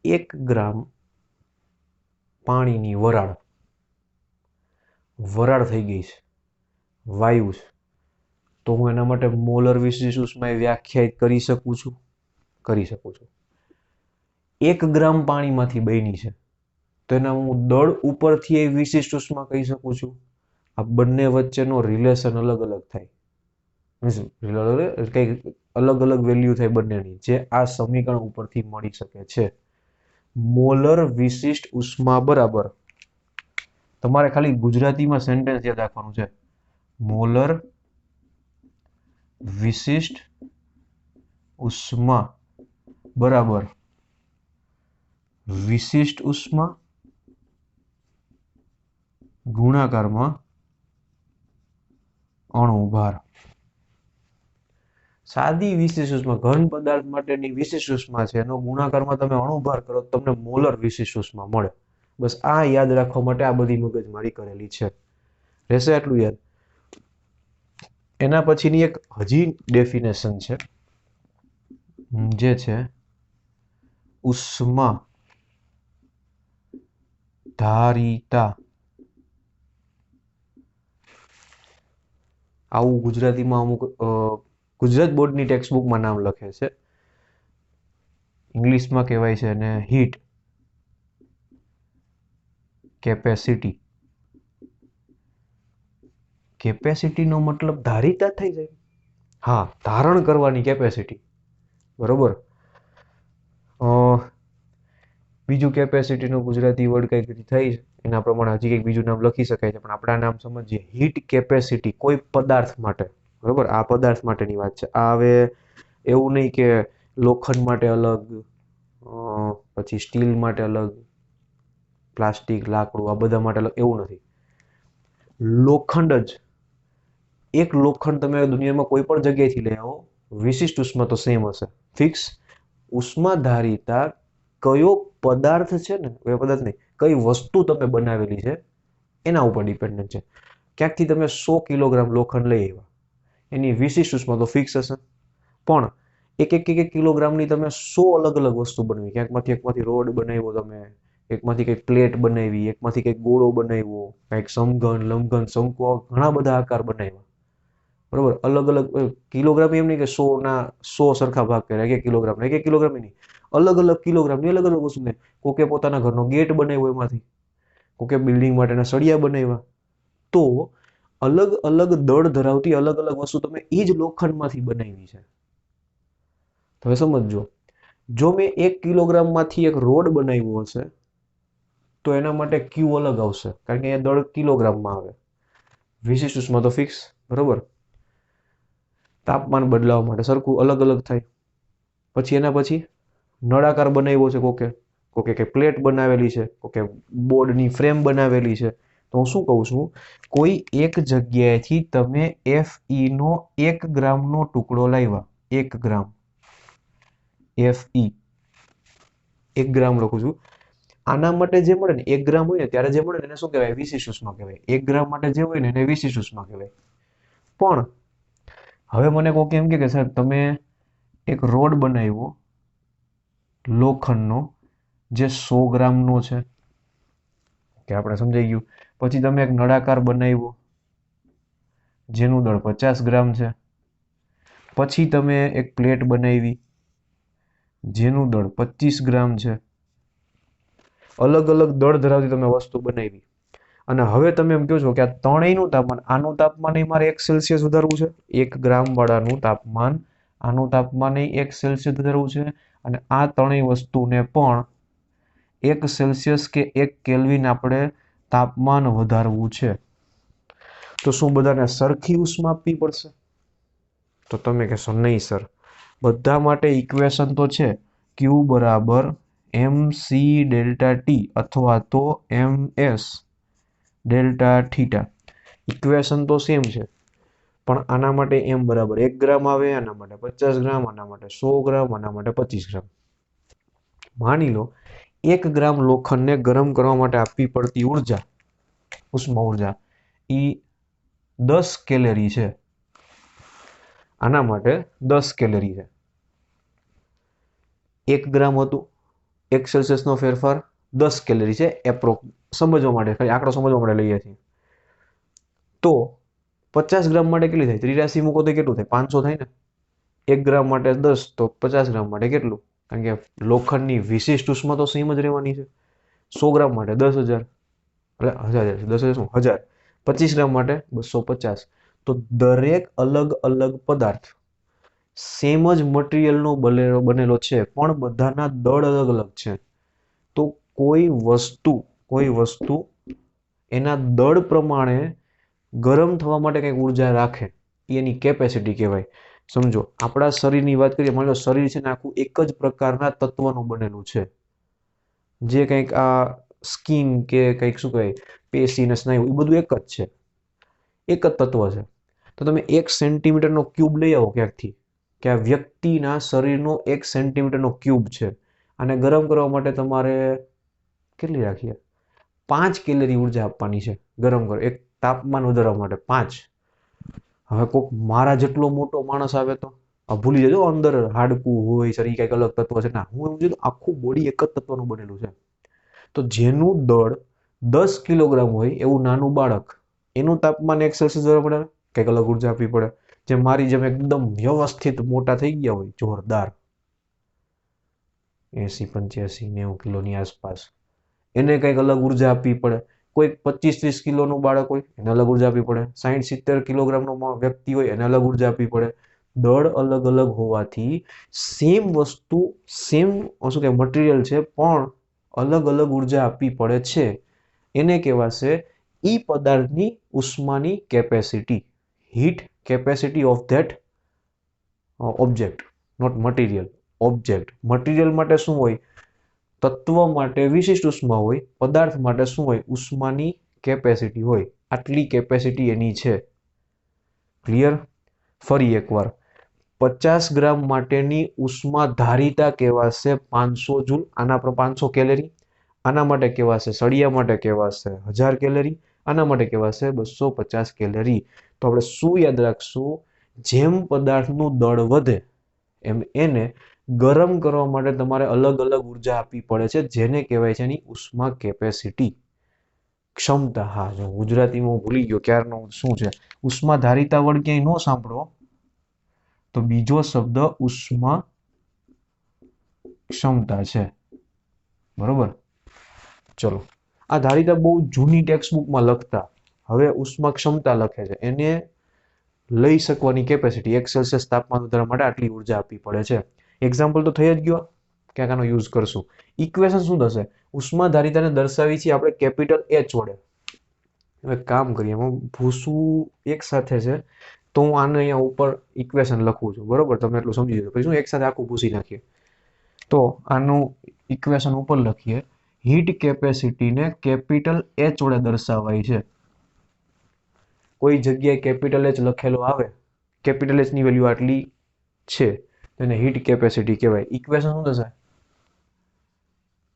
1 ગ્રામ પાણીની વરાળ થઈ ગઈ છે, વાયુ છે. તો હું એના માટે મોલર વિશિષ્ટ ઉષ્મા વ્યાખ્યાયિત કરી શકું છું. 1 ગ્રામ પાણીમાંથી બની છે, તો એના હું દળ ઉપરથી એ વિશિષ્ટ ઉષ્મા કહી શકું છું. આ બંને વચ્ચેનો રિલેશન અલગ અલગ થાય, કંઈક અલગ અલગ વેલ્યુ થાય બંનેની, જે આ સમીકરણ ઉપરથી મળી શકે છે. મોલર વિશિષ્ટ ઉષ્મા બરાબર, તમારે ખાલી ગુજરાતીમાં સેન્ટેન્સ યાદ રાખવાનું છે. મોલર વિશિષ્ટ ઉષ્મા બરાબર વિશિષ્ટ ઉષ્મા ગુણાકારમાં અણુભાર. સાદી વિશિષ્ટ ઉષ્મા, ઘન પદાર્થ માટેની વિશિષ્ટ ઉષ્મા છે, એનો ગુણાકારમાં તમે અણુભાર કરો તો તમને મોલર વિશિષ્ટ ઉષ્મા મળે. બસ આ યાદ રાખવા માટે આ બધી મગજમારી કરેલી છે. રહેશે આટલું યાદ. એના પછીની એક હજી ડેફિનેશન છે, જે છે ઉષ્મા ધારિતા. આવું ગુજરાતીમાં અમુક ગુજરાત બોર્ડની ટેક્સ્ટ બુકમાં નામ લખે છે, ઇંગ્લિશમાં કહેવાય છે એને હીટ કેપેસિટી. કેપેસિટીનો મતલબ ધારિતા થઈ જાય. હા, ધારણ કરવાની કેપેસિટી, બરોબર. બીજું કેપેસિટીનું ગુજરાતી વર્ડ કઈ થઈ છે એના પ્રમાણે હજી કંઈક બીજું નામ લખી શકાય છે, પણ આપણે આ નામ સમજીએ. હીટ કેપેસિટી કોઈ પદાર્થ માટે, બરોબર, આ પદાર્થ માટેની વાત છે. આ હવે એવું નહીં કે લોખંડ માટે અલગ, પછી સ્ટીલ માટે અલગ, પ્લાસ્ટિક, લાકડું, આ બધા માટે અલગ, એવું નથી. લોખંડ જ, એક લોખંડ તમે દુનિયામાં કોઈ પણ જગ્યાએથી લઈ આવો, વિશિષ્ટ ઉષ્મા તો સેમ હશે, ફિક્સ. ઉષ્મા ધારિતા કયો પદાર્થ છે ને, કયો પદાર્થ નહીં, કઈ વસ્તુ તમે બનાવેલી છે એના ઉપર ડિપેન્ડન્ટ છે. ક્યાંકથી તમે 100 કિલોગ્રામ લોખંડ લઈ આવ્યા, એની વિશિષ્ટ ઉષ્મા તો ફિક્સ હશે, પણ એક કિલોગ્રામની તમે 100 અલગ અલગ વસ્તુ બનાવી, એકમાંથી રોડ બનાવ્યો તમે, એકમાંથી કંઈક પ્લેટ બનાવી, એકમાંથી કંઈક ગોળો બનાવ્યો, કંઈક સમઘન, લંબઘન, શંકુ, ઘણા બધા આકાર બનાવ્યા, બરોબર. અલગ અલગ કિલોગ્રામ એમ નહીં કે 100 સરખા ભાગ કર્યા, એક કિલોગ્રામ નહીં, અલગ અલગ કિલોગ્રામની અલગ અલગ વસ્તુ. કોકે પોતાના ઘરનો ગેટ બનાવ્યો એમાંથી, કોકે બિલ્ડિંગ માટેના સળિયા બનાવ્યા. તો અલગ અલગ દળ ધરાવતી અલગ અલગ વસ્તુ તમે એ જ લોખંડમાંથી બનાવી છે. હવે સમજો, જો મેં 1 કિલોગ્રામમાંથી એક રોડ બનાવ્યો હશે તો એના માટે ક્યુ અલગ આવશે, કારણ કે એ દળ કિલોગ્રામમાં આવે. વિશિષ્ટ ઉષ્મા તો ફિક્સ, બરોબર. તાપમાન બદલાવા માટે સરખું અલગ અલગ થાય. પછી એના પછી નળાકાર બનાવ્યો છે કોકે કે પ્લેટ બનાવેલી છે, કોકે બોર્ડની ફ્રેમ બનાવેલી છે. તો હું શું કહું છું, કોઈ એક જગ્યાએથી તમે Fe નો 1 ગ્રામનો ટુકડો લાવ્યા, 1 ગ્રામ Fe, 1 ગ્રામ લખું છું. આના માટે જે મળે ને 1 ગ્રામ હોય ને ત્યારે જે મળે ને એને શું કહેવાય, વિશિષ્ટ ઉષ્મા કહેવાય. 1 ગ્રામ માટે જે હોય ને એને વિશિષ્ટ ઉષ્મા કહેવાય. પણ હવે મને કોઈ એમ કે સાહેબ તમે એક રોડ બનાવ્યો લોખંડનો જે 100 ગ્રામનો છે, કે આપણે સમજાઈ ગયું. પછી તમે એક નળાકાર બનાવ્યો જેનું દળ 50 ગ્રામ છે. પછી તમે એક પ્લેટ બનાવી જેનું દળ 25 ગ્રામ છે. અલગ અલગ દળ ધરાવતી તમે વસ્તુ બનાવી, અને હવે તમે એમ કહો છો કે આ ત્રણેયનું તાપમાન, આનું તાપમાન મારે 1 સેલ્સિયસ વધારવું છે, 1 ગ્રામ વાળાનું તાપમાન, આનું તાપમાન 1 સેલ્સિયસ વધારવું છે, અને આ ત્રણેય વસ્તુને પણ 1 સેલ્સિયસ કે 1 કેલ્વિન આપણે તાપમાન વધારવું છે. તો શું બધાને સરખી ઉષ્મા આપવી પડશે? તો તમે કહેશો નહીં સર, બધા માટે ઇક્વેશન તો છે, Q બરાબર mc ડેલ્ટા ટી અથવા તો ms ડેલ્ટા થીટા. ઇક્વેશન તો સેમ છે, પણ આના માટે m બરાબર 1 ગ્રામ આવે, આના માટે 50 ગ્રામ, આના માટે 100 ગ્રામ, આના માટે 25 ગ્રામ. માની લો 1 ગ્રામ લોખંડને ગરમ કરવા માટે આપવી પડતી ઉર્જા, ઉષ્મા ઉર્જા, એ 10 કેલેરી છે. આના માટે 10 કેલેરી છે. 1 ગ્રામ હતું, 1 સેલ્સિયસનો ફેરફાર 10 કેલેરી છે, એપ્રોક્સ સમજવા માટે, ખાલી આંકડો સમજવા માટે લઈએ છીએ. તો 50 ગ્રામ માટે કેટલી થાય? 83 મૂકો તો કેટલું થાય? 500 થાય ને. 1 ગ્રામ માટે 10 તો 50 ગ્રામ માટે કેટલું? કારણ કે લોખંડની વિશિષ્ટ ઉષ્મા તો સેમ જ રહેવાની છે. 100 ગ્રામ માટે 10,000, એટલે 1000, 10,000 શું 1000, 25 ગ્રામ માટે 250. તો દરેક અલગ અલગ પદાર્થ સેમ જ મટીરિયલનો બનેલો છે, પણ બધાના દળ અલગ અલગ છે. તો કોઈ વસ્તુ એના દળ પ્રમાણે ગરમ થવા માટે કંઈક ઉર્જા રાખે, એની કેપેસિટી કહેવાય. સમજો આપણા શરીરની વાત કરીએ, માની લો શરીર છે ને આખું એક જ પ્રકારના તત્વનું બનેલું છે, જે કંઈક આ સ્કિન કે કંઈક શું કહેવાય પેશી ને સ્નાયુ એ બધું એક જ છે, એક જ તત્વ છે. તો તમે 1 સેન્ટીમીટરનો ક્યુબ લઈ આવો ક્યાંકથી, કે આ વ્યક્તિના શરીરનો 1 સેન્ટીમીટરનો ક્યુબ છે, અને ગરમ કરવા માટે તમારે કેટલી રાખીએ 5 કેલરી ઉર્જા આપવાની છે ગરમ કરો, એક તાપમાન વધારવા માટે 5. હવે કોઈક મારા જેટલો મોટો માણસ આવે તો ભૂલી જજો અંદર હાડકું હોય શરીર કંઈક અલગ તત્વ છે ના, હું એમ જોયું આખું બોડી એક જ તત્વનું બનેલું છે. તો જેનું દળ 10 કિલોગ્રામ હોય એવું નાનું બાળક, એનું તાપમાન 1 સેલ્સિયસ વધારવા પડે, કંઈક અલગ ઉર્જા આપવી પડે. જે મારી જેમ એકદમ વ્યવસ્થિત મોટા થઈ ગયા હોય જોરદાર 80, 85, 90 કિલોની આસપાસ, એને કંઈક અલગ ઉર્જા આપવી પડે. કોઈક 25-30 કિલોનું બાળક હોય એને અલગ ઉર્જા આપવી પડે. 60-70 કિલોગ્રામનો વ્યક્તિ હોય એને અલગ ઉર્જા આપવી પડે. દળ અલગ અલગ હોવાથી સેમ વસ્તુ સેમ શું કે મટીરિયલ છે, પણ અલગ અલગ ઉર્જા આપવી પડે છે. એને કહેવાશે ઈ પદાર્થની ઉષ્માની capacity, heat capacity of that object, not material, object. Material માટે શું હોય? તત્વ માટે વિશિષ્ટ ઉષ્મા હોય, પદાર્થ માટે શું હોય? ઉષ્માની કેપેસિટી હોય. આટલી કેપેસિટી એની છે. ક્લિયર? ફરી એકવાર, 50 ગ્રામ માટેની ઉષ્મા ધારિતા કહેવાશે 500 જૂલ, આના પર 500 કેલરી. આના માટે કહેવાશે, સળિયા માટે કહેવાશે 1000 કેલરી, આના માટે કહેવાશે 250 કેલરી. તો આપણે શું યાદ રાખશું? જેમ પદાર્થનું દળ વધે એમ એને ગરમ કરવા માટે તમારે અલગ અલગ ઉર્જા આપવી પડે છે, જેને કહેવાય છે એની ઉષ્મા કેપેસિટી, ક્ષમતા. હા, જો ગુજરાતીમાં હું ભૂલી ગયો ક્યારનો શું છે. ઉષ્મા ધારિતા વડ ક્યાંય ન સાંભળો તો બીજો શબ્દ ઉષ્મા ક્ષમતા છે. બરોબર? ચલો, આ ધારિતા બહુ જૂની ટેક્સ્ટબુકમાં લખતા, હવે ઉષ્મા ક્ષમતા લખે છે. એને લઈ શકવાની કેપેસિટી 1 સેલ્સિયસ તાપમાન વધારવા માટે આટલી ઉર્જા આપવી પડે છે. એક્ઝામ્પલ તો થઈ જ ગયો, ક્યાંક આનો યુઝ કરશું. ઇક્વેશન શું થશે? ઉષ્મા ધારિતાને દર્શાવી છીએ આપણે કેપિટલ H વડે. હવે કામ કરીએ, એમાં ભૂસું એક સાથે છે તો હું આને અહીંયા ઉપર ઇક્વેશન લખું છું, બરોબર? તમે એટલું સમજી જજો. પછી શું એક સાથે આખું ભૂસી નાખીએ. તો આનું ઇક્વેશન ઉપર લખીએ. હીટ કેપેસિટીને કેપિટલ H વડે દર્શાવાય છે. કોઈ જગ્યાએ કેપિટલ H લખેલો આવે, કેપિટલ H ની વેલ્યુ આટલી છે, એને હીટ કેપેસિટી કહેવાય. ઇક્વેશન શું થશે?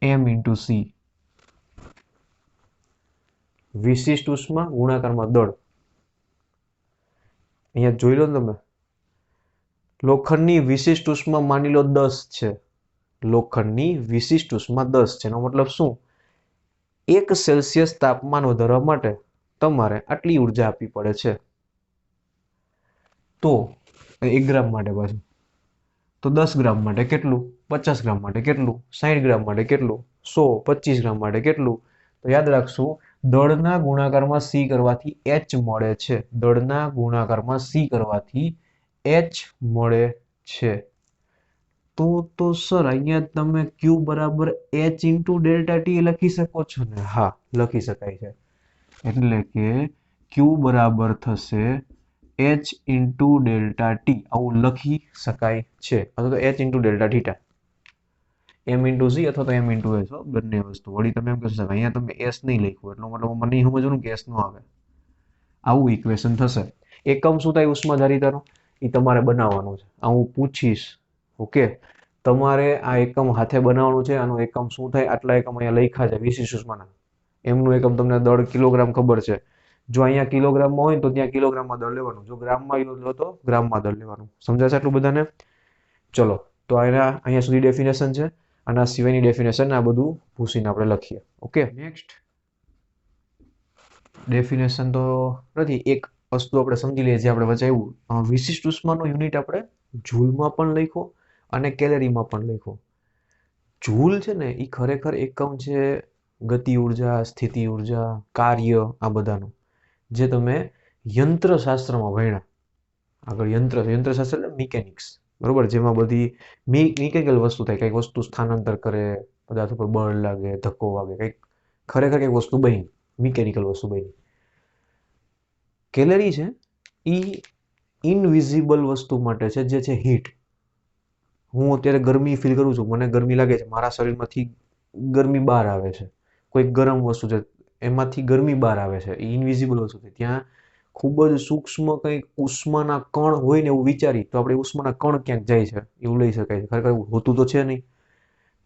M × C, વિશિષ્ટ ઉષ્મા ગુણાકારમાં દળ. અહીંયા જોઈ લો ને તમે, લોખંડની વિશિષ્ટ ઉષ્મા માની લો 10 છે. લોખંડની વિશિષ્ટ ઉષ્મા 10 છે. એનો મતલબ શું? 1 સેલ્સિયસ તાપમાન વધારવા માટે તમારે આટલી ઉર્જા આપવી પડે છે. તો 1 ગ્રામ માટે પાછું, તો 10 ગ્રામ માટે કેટલું? 50 ગ્રામ માટે કેટલું? 60 ગ્રામ માટે કેટલું? 100, 25 ગ્રામ માટે કેટલું? તો યાદ રાખશું, દળના ગુણાકારમાં C કરવાથી H મળે છે. દળના ગુણાકારમાં C કરવાથી H મળે છે. તો સર અહીંયા તમે Q બરાબર H × ડેલ્ટા T લખી શકો છો ને? હા, લખી શકાય છે. એટલે કે Q બરાબર થશે H × ડેલ્ટા T, આવું લખી શકાય છે. અથવા તો H × delta theta, M × C અથવા તો M × S, બંને વસ્તુ. વળી તમે એમ કહી શકો અહીંયા તમે S નહીં લખ્યું, એટલો મતલબ મને નહીં સમજવાનું કે S ન આવે. આવું ઇક્વેશન થશે. એકમ શું થાય ઉષ્મા ધારિતાનો? એ તમારે બનાવવાનું છે. આ હું પૂછીશ, ઓકે? તમારે આ એકમ હાથે બનાવવાનું છે. આનો એકમ શું થાય? આટલા એકમ અહીંયા લખ્યા છે વિશિષ્ટ ઉષ્માના. એમનું એકમ તમને દળ કિલોગ્રામ ખબર છે. જો અહીંયા કિલોગ્રામમાં હોય તો ત્યાં કિલોગ્રામમાં દળ લેવાનું. જો ગ્રામમાં લો તો ગ્રામમાં દળ લેવાનું. સમજાશે આટલું બધાને? ચલો, તો અહીંયા સુધી ડેફિનેશન છે. આના સિવાયની ડેફિનેશન આ બધું ભૂસીને આપણે લખીએ. ઓકે, નેક્સ્ટ ડેફિનેશન તો નથી, એક વસ્તુ આપણે સમજી લઈએ જે આપણે વચાવ્યું. વિશિષ્ટ ઉષ્માનો યુનિટ આપણે જૂલમાં પણ લખ્યો અને કેલરીમાં પણ લખ્યો. જૂલ છે ને એ ખરેખર એકમ છે ગતિ ઉર્જા, સ્થિતિ ઉર્જા, કાર્ય, આ બધાનું, જે તમે યંત્રશાસ્ત્રમાં ભણ્યા. આગળ યંત્રશાસ્ત્ર એટલે મિકેનિક્સ, બરોબર, જેમાં બધી મિકેનિકલ વસ્તુ થાય, કંઈક વસ્તુ સ્થાનાંતર કરે, પદાર્થ ઉપર બળ લાગે, ધક્કો વાગે, કંઈક ખરેખર કંઈક વસ્તુ બની, મિકેનિકલ વસ્તુ બની. કેલરી છે એ ઇનવિઝિબલ વસ્તુ માટે છે, જે છે હીટ. હું અત્યારે ગરમી ફીલ કરું છું, મને ગરમી લાગે છે, મારા શરીરમાંથી ગરમી બહાર આવે છે, કોઈક ગરમ વસ્તુ છે એમાંથી ગરમી બહાર આવે છે, એ ઇનવિઝિબલ વસ્તુ છે. ત્યાં ખૂબ જ સૂક્ષ્મ કંઈક ઉષ્માના કણ હોય ને એવું વિચારી તો આપણે ઉષ્માના કણ ક્યાંક જાય છે એવું લઈ શકાય છે, ખરેખર હોતું તો છે નહીં.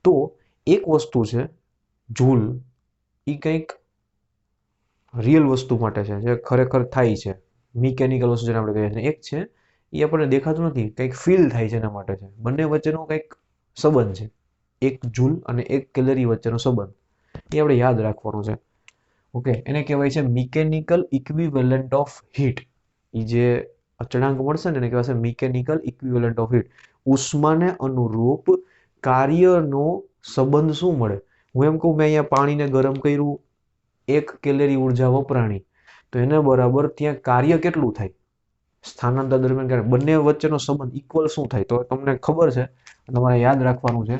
તો એક વસ્તુ છે જૂલ, એ કંઈક રિયલ વસ્તુ માટે છે, જે ખરેખર થાય છે, મિકેનિકલ વસ્તુ જેને આપણે કહીએ છીએ. એક છે એ આપણને દેખાતું નથી, કંઈક ફીલ થાય છે એના માટે છે. બંને વચ્ચેનો કંઈક સંબંધ છે, એક જૂલ અને એક કેલરી વચ્ચેનો સંબંધ, એ આપણે યાદ રાખવાનું છે. ઓકે, એને કહેવાય છે મિકેનિકલ ઇક્વિવેલન્ટ ઓફ હીટ. એ જે અચળાંક મળશે ને એને કહેવાય છે મિકેનિકલ ઇક્વિવેલન્ટ ઓફ હીટ. ઉષ્માને અનુરૂપ કાર્યનો સંબંધ શું મળે? હું એમ કહું, મેં અહીંયા પાણીને ગરમ કર્યું, 1 કેલરી ઉર્જા વપરાણી, તો એને બરાબર ત્યાં કાર્ય કેટલું થાય સ્થાનાંતર દરમિયાન, બંને વચ્ચેનો સંબંધ ઇક્વલ શું થાય? તો તમને ખબર છે, તમારે યાદ રાખવાનું છે,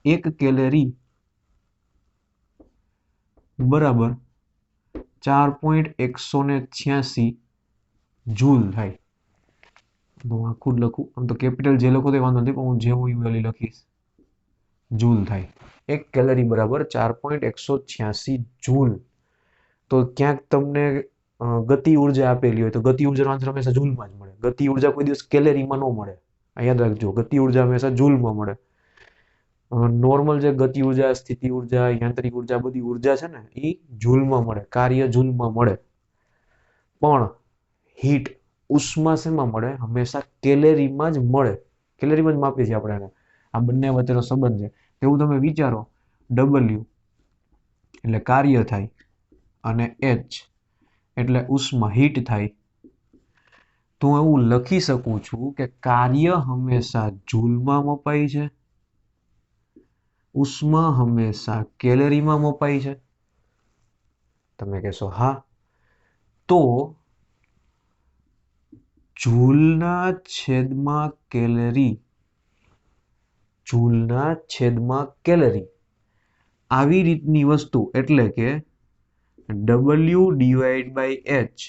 1 કેલરી બરાબર 4.186 જૂલ થાય. હું આખું જ લખું, આમ તો કેપિટલ જે લખો તો વાંધો નથી, પણ હું જે હું વેલ્યુ લખીશ જૂલ થાય. 1 કેલરી બરાબર 4.186 જૂલ. તો ક્યાંક તમને ગતિ ઉર્જા આપેલી હોય તો ગતિ ઉર્જાનો આન્સર હંમેશા જૂલમાં જ મળે. ગતિ ઉર્જા કોઈ દિવસ કેલેરીમાં ન મળે, યાદ રાખજો, ગતિ ઉર્જા હંમેશા જૂલમાં મળે. નોર્મલ જે ગતિ ઉર્જા, સ્થિતિ ઉર્જા, યાંત્રિક ઉર્જા, બધી ઉર્જા છે ને એ જૂલમાં મળે, કાર્ય જૂલમાં મળે. પણ હીટ, ઉષ્મા શેમાં મળે? હંમેશા કેલેરીમાં જ મળે. કેલેરીમાં જ માપીએ છીએ આપણે એને. આ બંને વચ્ચેનો સંબંધ છે. એવું તમે વિચારો, W એટલે કાર્ય થાય અને H એટલે ઉષ્મા, હીટ થાય. તો હું એવું લખી શકું છું કે કાર્ય હંમેશા જૂલમાં મપાય છે, ઉષ્મા હંમેશા કેલરીમાં મપાય છે. તમે કહેશો હા, તો જૂલના છેદમાં કેલરી, જૂલના છેદમાં કેલરી, આવી રીતની વસ્તુ, એટલે કે W/H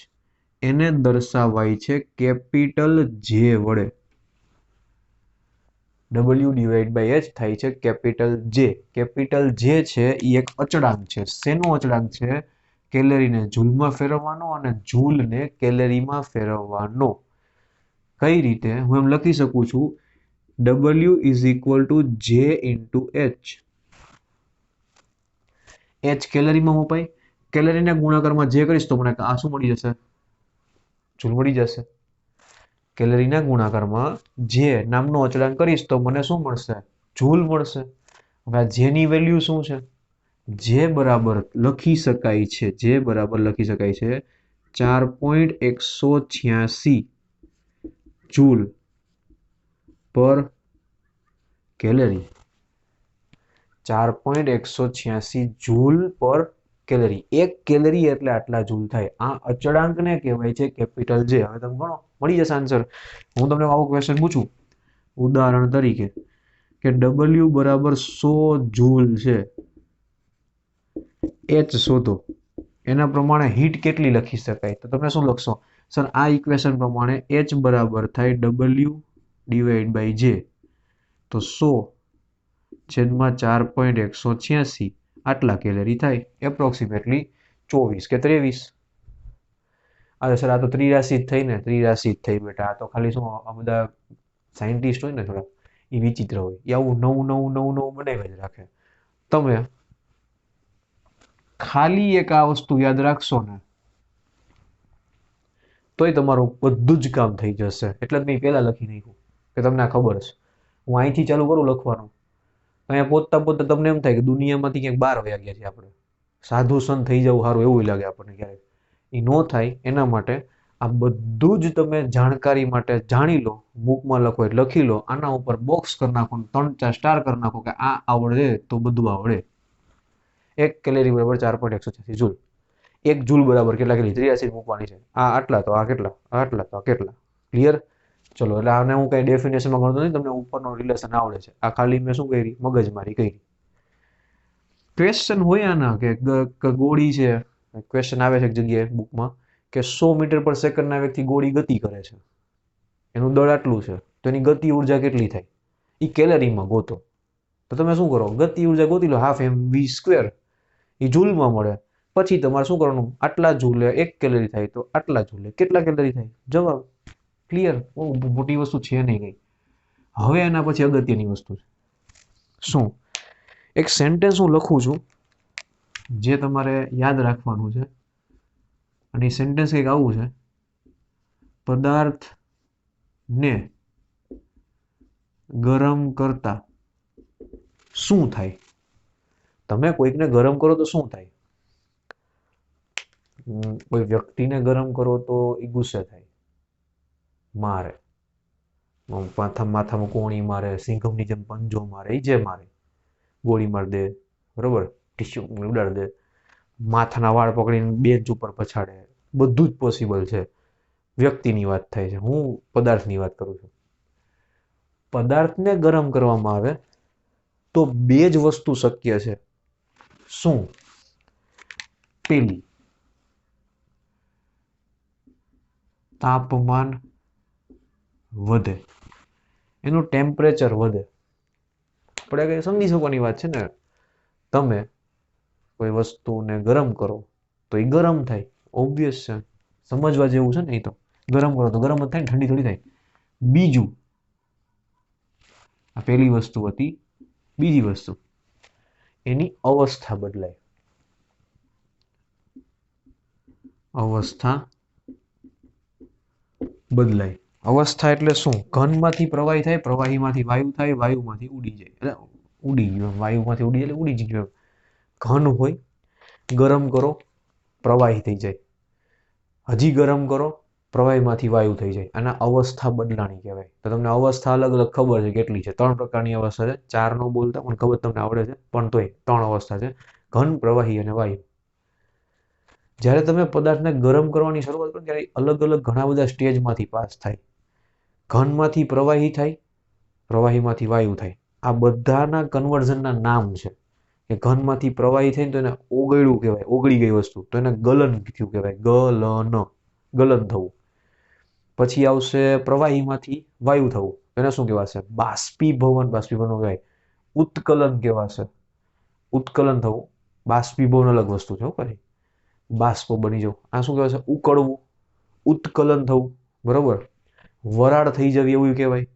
એને દર્શાવાય છે કેપિટલ જે વડે. W/H થાય છે કેપિટલ જે. કેપિટલ જે છે એ એક અચળાંક છે. શેનો અચળાંક છે? કેલરીને જૂલમાં ફેરવવાનો અને જૂલને કેલરીમાં ફેરવવાનો. કઈ રીતે? હું એમ લખી શકું છું, W = J × H. H કેલરીમાં મપાય, કેલરીના ગુણાકારમાં જે કરીશ તો મને આ શું મળી જશે? જૂલ મળી જશે. કેલરીના ગુણાકારમાં જે નામનો અચળાંક કરીશ તો મને શું મળશે? જૂલ મળશે. હવે આ જેની વેલ્યુ શું છે? જે બરાબર લખી શકાય છે, જે બરાબર લખી શકાય છે 4.186 જૂલ પર કેલરી. 4.186 જૂલ પર કેલરી. 1 કેલરી એટલે આટલા જૂલ થાય. આ અચળાંકને કહેવાય છે કેપિટલ જે. હવે તમે ગણો, મળી જશે આન્સર. હું તમને આવો ક્વેશ્ચન પૂછું ઉદાહરણ તરીકે કે W બરાબર 100 જૂલ છે, H શોધો, એના પ્રમાણે હીટ કેટલી લખી શકાય? તો તમે શું લખશો? સર આ ઇક્વેશન પ્રમાણે H બરાબર થાય W/J, તો 100/4.186 આટલા કેલરી થાય, એપ્રોક્સિમેટલી 24 કે 23. અરે સર આ તો ત્રિરાશી જ થઈ ને, ત્રિરાશી જ થઈ બેટા. આ તો ખાલી શું, આ બધા સાયન્ટિસ્ટ હોય ને થોડા, એ વિચિત્ર હોય, એ આવું નવું બનાવી જ રાખે. તમે ખાલી એક આ વસ્તુ યાદ રાખશો ને તોય તમારું બધું જ કામ થઈ જશે. એટલે જ મેં પહેલા લખી નાખ્યું કે તમને આ ખબર છે. હું અહીંથી ચાલુ કરું લખવાનું, અહીંયા પહોંચતા તમને એમ થાય કે દુનિયામાંથી ક્યાંક 12 વાગ્યા ગયા છે આપણે, સાધુ સંત થઈ જવું સારું એવું લાગે આપણને ક્યારેક. એ ન થાય એના માટે આ બધું જ તમે જાણકારી માટે જાણી લો, બુકમાં લખો એટલે લખી લો, આના ઉપર બોક્સ કરી નાખો, 3-4 સ્ટાર કરી નાખો કે આ આવડે તો બધું આવડે. 1 કેલેરી બરાબર 4.186 જૂલ. 1 જૂલ બરાબર કેટલા કેલેરી? 83 મૂકવાની છે. આ આટલા તો આ કેટલા, આટલા તો આ કેટલા. ક્લિયર? ચલો, એટલે આને હું કઈ ડેફિનેશનમાં ગણતો નહીં, તમને ઉપરનો રિલેશન આવડે છે. આ ખાલી મેં શું કરી? મગજમારી કરી. ક્વેશ્ચન હોય આના કે ગોળી છે, ક્વેશ્ચન આવે છે એક જગ્યાએ બુકમાં કે 100 મીટર પર સેકન્ડના વેગથી ગોળી ગતિ કરે છે, એનું દળ આટલું છે, તો એની ગતિ ઉર્જા કેટલી થાય? એ કેલેરીમાં ગોતો. તો તમે શું કરો? ગતિ ઉર્જા ગોતી લો, હાફ mv², એ જૂલમાં મળે. પછી તમારે શું કરવાનું? આટલા જૂલે 1 કેલેરી થાય, તો આટલા જૂલે કેટલા કેલેરી થાય? જવાબ. ક્લિયર? મોટી વસ્તુ છે નહીં કઈ. હવે એના પછી અગત્યની વસ્તુ છે શું? એક સેન્ટેન્સ હું લખું છું જે તમારે યાદ રાખવાનું છે, અને એ સેન્ટેન્સ કંઈક આવું છે: પદાર્થને ગરમ કરતા શું થાય? તમે કોઈકને ગરમ કરો તો શું થાય? કોઈ વ્યક્તિને ગરમ કરો તો એ ગુસ્સે થાય, મારે, માથામાં કોણી મારે, સિંઘમની જેમ પંજો મારે, એ જે મારે, ગોળી મારી દે, બરોબર, ટીસ્યુ ઉડાડી દે, માથાના વાળ પકડીને બેન્ચ ઉપર પછાડે, બધું જ પોસિબલ છે. વ્યક્તિની વાત થાય છે, હું પદાર્થની વાત કરું છું. પદાર્થને ગરમ કરવામાં આવે તો બે જ વસ્તુ શક્ય છે. શું? પેલી, તાપમાન વધે, એનું ટેમ્પરેચર વધે. આપણે કઈ સમજી શકવાની વાત છે ને. તમે કોઈ વસ્તુને ગરમ કરો તો એ ગરમ થાય, ઓબ્વિયસ છે, સમજવા જેવું છે ને. એ તો ગરમ કરો તો ગરમ જ થાય ને, ઠંડી થોડી થાય. બીજું, આ પહેલી વસ્તુ હતી. બીજી વસ્તુ, એની અવસ્થા બદલાય. અવસ્થા બદલાય. અવસ્થા એટલે શું? ઘનમાંથી પ્રવાહી થાય, પ્રવાહીમાંથી વાયુ થાય, વાયુમાંથી ઉડી જાય, એટલે ઉડી ગયું, વાયુમાંથી ઉડી એટલે ઉડી જ ગયું. ઘન હોય, ગરમ કરો, પ્રવાહી થઈ જાય, હજી ગરમ કરો, પ્રવાહીમાંથી વાયુ થઈ જાય. આના અવસ્થા બદલાણી કહેવાય. તો તમને અવસ્થા અલગ અલગ ખબર છે કેટલી છે? 3 પ્રકારની અવસ્થા છે. 4 નો બોલતા પણ ખબર તમને આવડે છે, પણ તોય 3 અવસ્થા છે: ઘન, પ્રવાહી અને વાયુ. જ્યારે તમે પદાર્થને ગરમ કરવાની શરૂઆત કરો ત્યારે અલગ અલગ ઘણા બધા સ્ટેજમાંથી પાસ થાય. ઘનમાંથી પ્રવાહી થાય, પ્રવાહીમાંથી વાયુ થાય. આ બધાના કન્વર્ઝનના નામ છે. કે ઘનમાંથી પ્રવાહી થઈને તો એને ઓગળ્યું કહેવાય, ઓગળી ગઈ વસ્તુ, તો એને ગલન થયું કહેવાય, ગલન, ગલન થવું. પછી આવશે પ્રવાહીમાંથી વાયુ થવું, એને શું કહેવાશે? બાષ્પીભવન. બાષ્પીભવન કહેવાય. ઉત્કલન કહેવાશે, ઉત્કલન થવું. બાષ્પીભવન અલગ વસ્તુ છે. પછી બાષ્પ બની જવું, આ શું કહેવાય? ઉકળવું, ઉત્કલન થવું, બરોબર. વરાળ થઈ જવી એવું કહેવાય.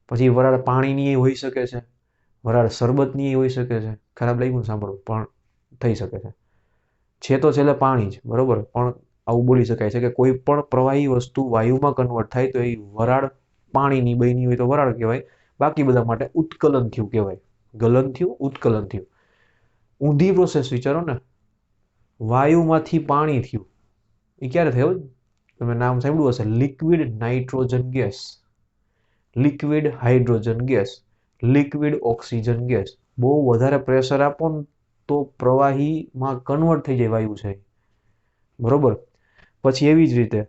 પછી વરાળ પાણીની હોઈ શકે છે, વરાળ શરબતની હોઈ શકે છે. ખરાબ લાગ્યું સાંભળવું, પણ થઈ શકે છે તો છેલ્લે પાણી જ, બરોબર. પણ આવું બોલી શકાય છે કે કોઈ પણ પ્રવાહી વસ્તુ વાયુમાં કન્વર્ટ થાય તો એ વરાળ પાણીની બની હોય તો વરાળ કહેવાય. બાકી બધા માટે ઉત્કલન થયું કહેવાય. ગલન થયું, ઉત્કલન થયું. ઊંધી પ્રોસેસ વિચારો ને. વાયુમાંથી પાણી થયું, એ ક્યારે થયું? તમે નામ સાંભળ્યું હશે, liquid nitrogen gas, liquid hydrogen gas, liquid oxygen gas. બહુ વધારે પ્રેશર આપો ને તો પ્રવાહીમાં કન્વર્ટ થઈ જાય વાયુ છે, બરોબર. પછી એવી જ રીતે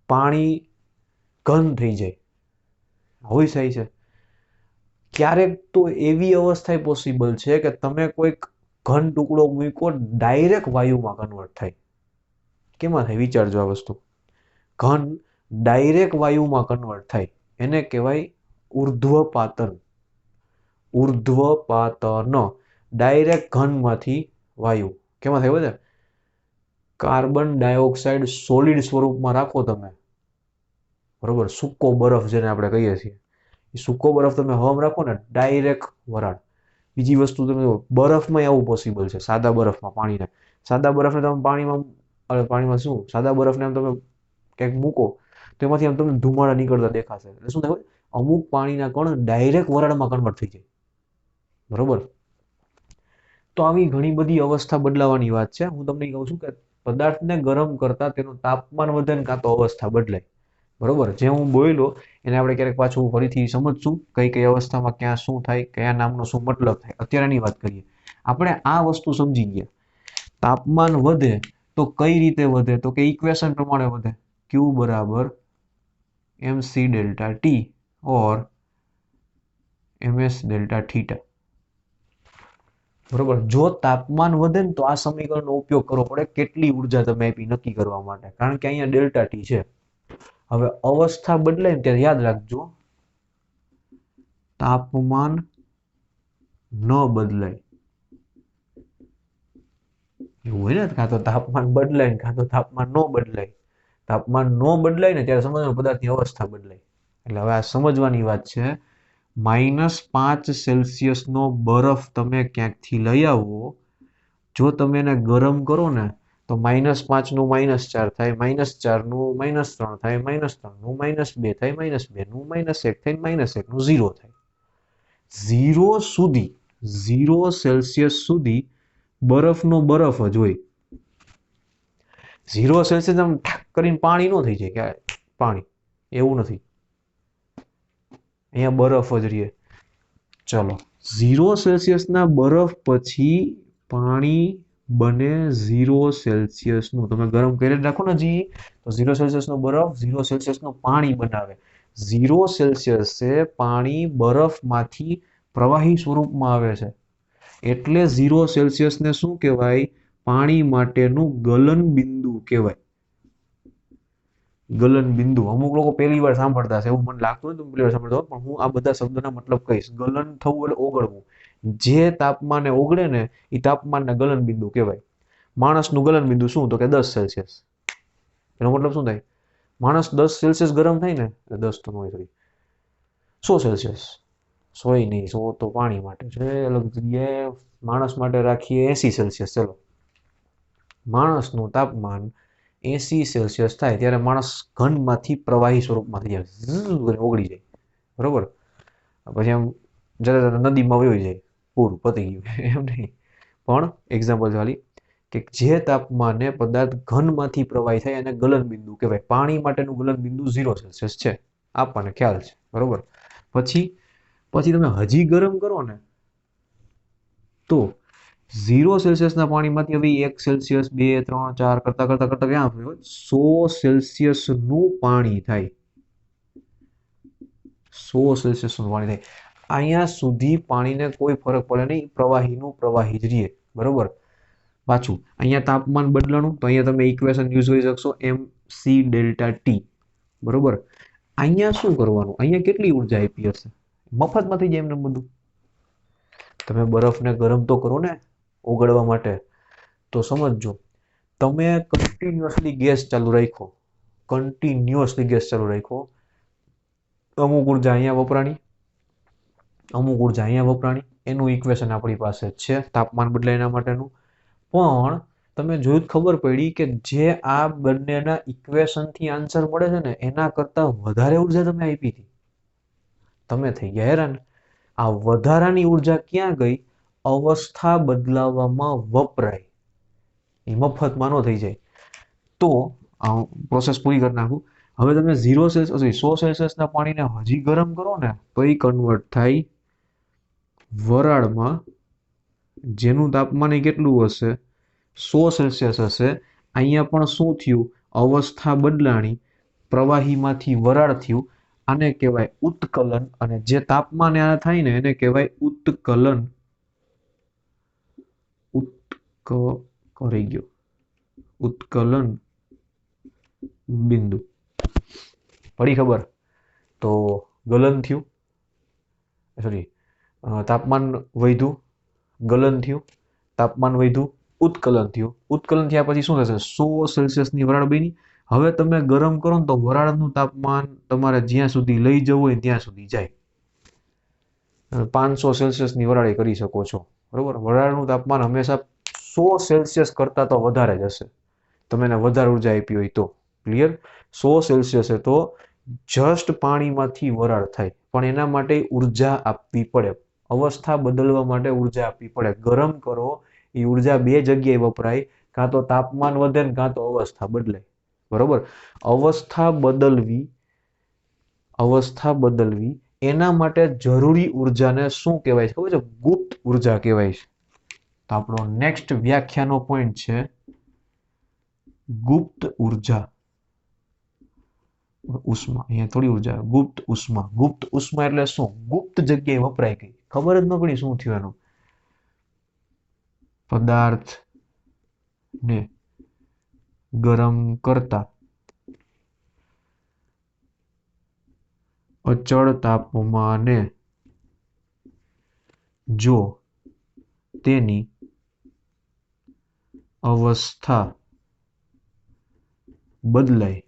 પાણી ઘન થઈ જાય, હોઈ થાય છે. ક્યારેક તો એવી અવસ્થા પોસિબલ છે કે તમે કોઈક ઘન ટુકડો મૂકો, ડાયરેક્ટ વાયુમાં કન્વર્ટ થાય. કેમાં થાય? વિચારજો આ વસ્તુ. ઘન ડાયરેક્ટ વાયુમાં કન્વર્ટ થાય, એને કહેવાય ઉર્ધ્વપાતન. ઉર્ધ્વપાતન. ડાયરેક્ટ ઘનમાંથી વાયુ કેમાં થાય? બધા કાર્બન ડાયોક્સાઇડ સોલિડ સ્વરૂપમાં રાખો તમે, બરોબર, સૂકો બરફ જેને આપણે કહીએ છીએ, એ સૂકો બરફ તમે હવામાં રાખો ને, ડાયરેક્ટ વરાળ. બીજી વસ્તુ તમે બરફમાં આવું પોસિબલ છે, સાદા બરફમાં, પાણીને, સાદા બરફને તમે પાણીમાં શું, સાદા બરફને તમે ક્યાંક મૂકો તો એમાંથી આમ તમને ધુમાડા નીકળતા દેખાશે. એટલે શું થાય? અમુક પાણીના કણ ડાયરેક્ટ વરાળમાં કન્વર્ટ થઈ જાય, બરોબર. તો આવી ઘણી બધી અવસ્થા બદલાવાની વાત છે. હું તમને કહું છું કે પદાર્થને ગરમ કરતા તેનું તાપમાન વધે ને કાં તો અવસ્થા બદલાય, બરોબર. જે હું બોલ્યો એને આપણે ક્યારેક પાછું ફરીથી સમજશું, કઈ કઈ અવસ્થામાં ક્યાં શું થાય, કયા નામનો શું મતલબ થાય. અત્યારેની વાત કરીએ. આપણે આ વસ્તુ સમજી ગયા. તાપમાન વધે તો કઈ રીતે વધે, તો કે ઇક્વેશન પ્રમાણે વધે. Q બરાબર mc ડેલ્ટા ટી ઓર ms ડેલ્ટા થીટા, બરોબર. જો તાપમાન વધે ને તો આ સમીકરણનો ઉપયોગ કરવો પડે કેટલી ઉર્જા તમે આપી નક્કી કરવા માટે, કારણ કે અહીંયા ડેલ્ટા ટી છે. હવે અવસ્થા બદલાય ને ત્યારે યાદ રાખજો તાપમાન ન બદલાય, એવું હોય ને, કાં તો તાપમાન બદલાય ને કાં તો તાપમાન ન બદલાય. તાપમાન ન બદલાય ને ત્યારે સમજવાનું પદાર્થની અવસ્થા બદલાય. એટલે હવે આ સમજવાની વાત છે. -5 નો બરફ તમે ક્યાંકથી લઈ આવો, જો તમે એને ગરમ કરો ને તો -5 નું -4 થાય, -4 નું -3 થાય, -3 નું -2 થાય, -2 નું -1 થાય, -1 નું 0 થાય. 0 સુધી, 0 સેલ્સિયસ સુધી બરફનો બરફ જ હોય. 0 સેલ્સિયસ આમ ઠાક કરીને પાણી ન થઈ જાય કે પાણી, એવું નથી. અહીંયા બરફ જ રહે. ચલો, 0 સેલ્સિયસના બરફ પછી પાણી બને 0 સેલ્સિયસનું. તમે ગરમ કરી રાખો ને જી, તો 0 સેલ્સિયસનો બરફ 0 સેલ્સિયસનું પાણી બનાવે. 0 સેલ્સિયસે પાણી બરફમાંથી પ્રવાહી સ્વરૂપમાં આવે છે. એટલે 0 સેલ્સિયસને શું કહેવાય? પાણી માટેનું ગલન બિંદુ કહેવાય. ગલન બિંદુ અમુક લોકો પહેલી વાર સાંભળતા હશે, એવું મને લાગતું નથી પહેલી વાર સાંભળતો, પણ હું આ બધા શબ્દોના મતલબ કહીશ. ગલન થવું એટલે ઓગળવું. જે તાપમાને ઓગળે ને એ તાપમાનને ગલન બિંદુ કહેવાય. માણસનું ગલન બિંદુ શું? તો કે 10 સેલ્સિયસ. એનો મતલબ શું થાય? માણસ 10 સેલ્સિયસ ગરમ થાય ને, એટલે 10 તો નહીં, સોરી 100 સેલ્સિયસ. 100 નહીં, 100 તો પાણી માટે છે અલગ જગ્યાએ. માણસ માટે રાખીએ 80 સેલ્સિયસ. ચલો, માણસનું તાપમાન 80 સેલ્સિયસ થાય ત્યારે માણસ ઘનમાંથી પ્રવાહી સ્વરૂપમાં થઈ જાય, ઓગળી જાય, બરોબર. પછી આમ જરા નદીમાં વહી જાય, પૂરું પતી ગયું, એમ નહીં. પણ એક્ઝામ્પલ ખાલી કે જે તાપમાને પદાર્થ ઘનમાંથી પ્રવાહી થાય એને ગલન બિંદુ કહેવાય. પાણી માટેનું ગલન બિંદુ 0 સેલ્સિયસ છે, આપણને ખ્યાલ છે, બરોબર. પછી તમે હજી ગરમ કરો ને તો 0 સેલ્સિયસના પાણીમાંથી હવે 1 સેલ્સિયસ 2 3 4 કરતા ક્યાં આવ્યો? 100 સેલ્સિયસનું પાણી થાય. 100 સેલ્સિયસનું પાણી થાય. અહીંયા સુધી પાણીને કોઈ ફરક પડે નહીં, પ્રવાહીનું પ્રવાહી જ રહે, બરોબર. પાછું અહીંયા તાપમાન બદલાણું તો અહીંયા તમે ઇક્વેશન યુઝ કરી શકશો mc ડેલ્ટા ટી, બરોબર. અહીંયા શું કરવાનું? અહીંયા કેટલી ઉર્જા આપી હશે? મફતમાં થઈ જાય એમને બધું. તમે બરફને ગરમ તો કરો ને ઓગળવા માટે, તો સમજો તમે કન્ટિન્યુઅસલી ગેસ ચાલુ રાખ્યો, અમુક ઉર્જા અહીંયા વપરાણી, અમુક ઉર્જા અહીંયા વપરાણી. એનું ઇક્વેશન આપણી પાસે છે તાપમાન બદલાય એના માટેનું. પણ તમે જોયું, ખબર પડી કે જે આ બંનેના ઇક્વેશનથી આન્સર મળે છે ને એના કરતાં વધારે ઉર્જા તમે આપી હતી. તમે થઈ ગયા હેરાન. આ વધારાની ઉર્જા ક્યાં ગઈ? અવસ્થા બદલાવવામાં વપરાય. એ મફતમાં ન થઈ જાય. તો પ્રોસેસ પૂરી કરી નાખું. હવે તમે 0 સેલ્સિયસ 100 સેલ્સિયસના પાણીને હજી ગરમ કરો ને તો એ કન્વર્ટ થાય વરાળમાં, જેનું તાપમાન કેટલું હશે? 100 સેલ્સિયસ હશે. અહીંયા પણ શું થયું? અવસ્થા બદલાણી, પ્રવાહીમાંથી વરાળ થયું. આને કહેવાય ઉત્કલન, અને જે તાપમાને આ થાય ને એને કહેવાય ઉત્કલન. ઉત્કલન બિંદુ. પડી ખબર? તો ગલન થયું, સોરી તાપમાન વધ્યું, ગલન થયું, તાપમાન વધ્યું, ઉત્કલન થયું. ઉત્કલન થયા પછી શું થશે? 100 સેલ્સિયસની વરાળ બની. હવે તમે ગરમ કરો ને તો વરાળનું તાપમાન તમારે જ્યાં સુધી લઈ જવું હોય ત્યાં સુધી જાય. 500 સેલ્સિયસની વરાળ કરી શકો છો, બરોબર. વરાળનું તાપમાન હંમેશા 100 સેલ્સિયસ કરતાં તો વધારે જ હશે. તમે એને વધારે ઉર્જા આપી હોય તો. ક્લિયર? 100 સેલ્સિયસે તો જસ્ટ પાણીમાંથી વરાળ થાય, પણ એના માટે ઉર્જા આપવી પડે. અવસ્થા બદલવા માટે ઉર્જા આપવી પડે. ગરમ કરો એ ઉર્જા બે જગ્યાએ વપરાય. કાં તો તાપમાન વધે ને કાં તો અવસ્થા બદલાય, બરોબર. અવસ્થા બદલવી એના માટે જરૂરી ઉર્જાને શું કહેવાય છે ખબર છે? ગુપ્ત ઉર્જા કહેવાય છે. તો આપણો નેક્સ્ટ વ્યાખ્યાનો પોઈન્ટ છે ગુપ્ત ઉર્જા. ઉષ્મા, અહીંયા થોડી ઉર્જા, ગુપ્ત ઉષ્મા. ગુપ્ત ઉષ્મા એટલે શું? ગુપ્ત જગ્યાએ વપરાય ગઈ, ખબર જ ન પડી શું થયું એનું. પદાર્થ ને ગરમ કરતા અચળ તાપમાને જો તેની અવસ્થા બદલાય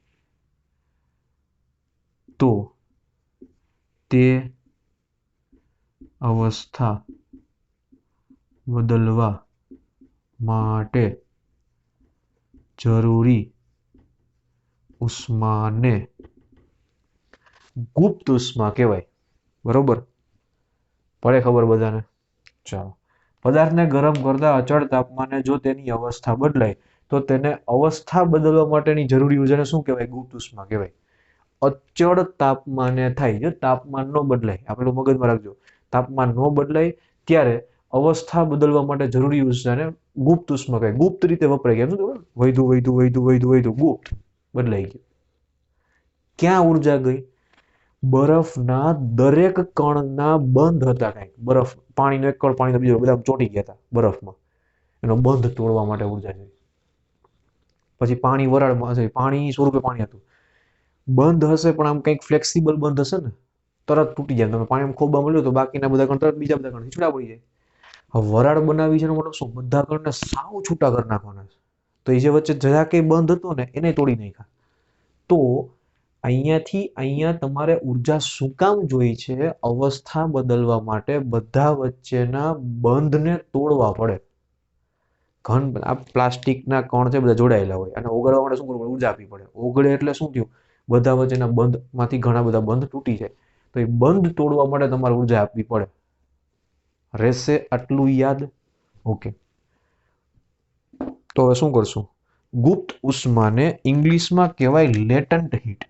તો તે અવસ્થા બદલવા માટે જરૂરી ઉષ્માને ગુપ્ત ઉષ્મા કહેવાય, બરોબર. પડે ખબર બધાને? ચાલો. પદાર્થને ગરમ કરતા અચળ તાપમાને જો તેની અવસ્થા બદલાય તો તેને અવસ્થા બદલવા માટેની જરૂરી ઉર્જાને શું કહેવાય? ગુપ્ત ઉષ્મા કહેવાય. અચળ તાપમાને થાય, જો તાપમાન ન બદલાય, આપણે મગજમાં રાખજો, તાપમાન ન બદલાય ત્યારે અવસ્થા બદલવા માટે જરૂરી ઉર્જાને ગુપ્ત ઉષ્મા કહેવાય. ગુપ્ત રીતે વપરાય ગયા, શું વધ્યું ગુપ્ત બદલાઈ ગયું. ક્યાં ઉર્જા ગઈ? બરફના દરેક કણના બંધ હતા, કંઈક બરફ, પાણીનો એક કણ પાણીનો બીજો, બધા ચોંટી ગયા હતા બરફમાં, એનો બંધ તોડવા માટે ઉર્જા છે. પછી પાણી વરાળમાં હશે, પાણી સ્વરૂપે પાણી હતું, બંધ હશે પણ આમ કંઈક ફ્લેક્સિબલ બંધ હશે ને, તરત તૂટી જાય. તમે પાણી ખોબા મળ્યો તો બાકીના બધા કણ તરત બીજા બધા કણ છૂટા પડી જાય. હવે વરાળ બનાવી છે મતલબ શું? બધા કણને સાવ છૂટા કરી નાખવાના છે. તો એ જે વચ્ચે જરા કંઈ બંધ હતો ને એને તોડી નાખ્યા. તો અહીંયાથી અહીંયા તમારે ઉર્જા શું કામ જોઈ છે? અવસ્થા બદલવા માટે બધા વચ્ચેના બંધને તોડવા પડે. આ પ્લાસ્ટિકના કણ છે બધા જોડાયેલા હોય અને ઓગળવા માટે શું કરવું પડે? ઉર્જા આપવી પડે. ઓગળે એટલે શું થયું? બધા વચ્ચેના બંધમાંથી ઘણા બધા બંધ તૂટી જાય. તો એ બંધ તોડવા માટે તમારે ઉર્જા આપવી પડે. રહેશે આટલું યાદ? ઓકે. તો હવે શું કરશું? ગુપ્ત ઉષ્માને ઇંગ્લિશમાં કહેવાય લેટન્ટ હીટ.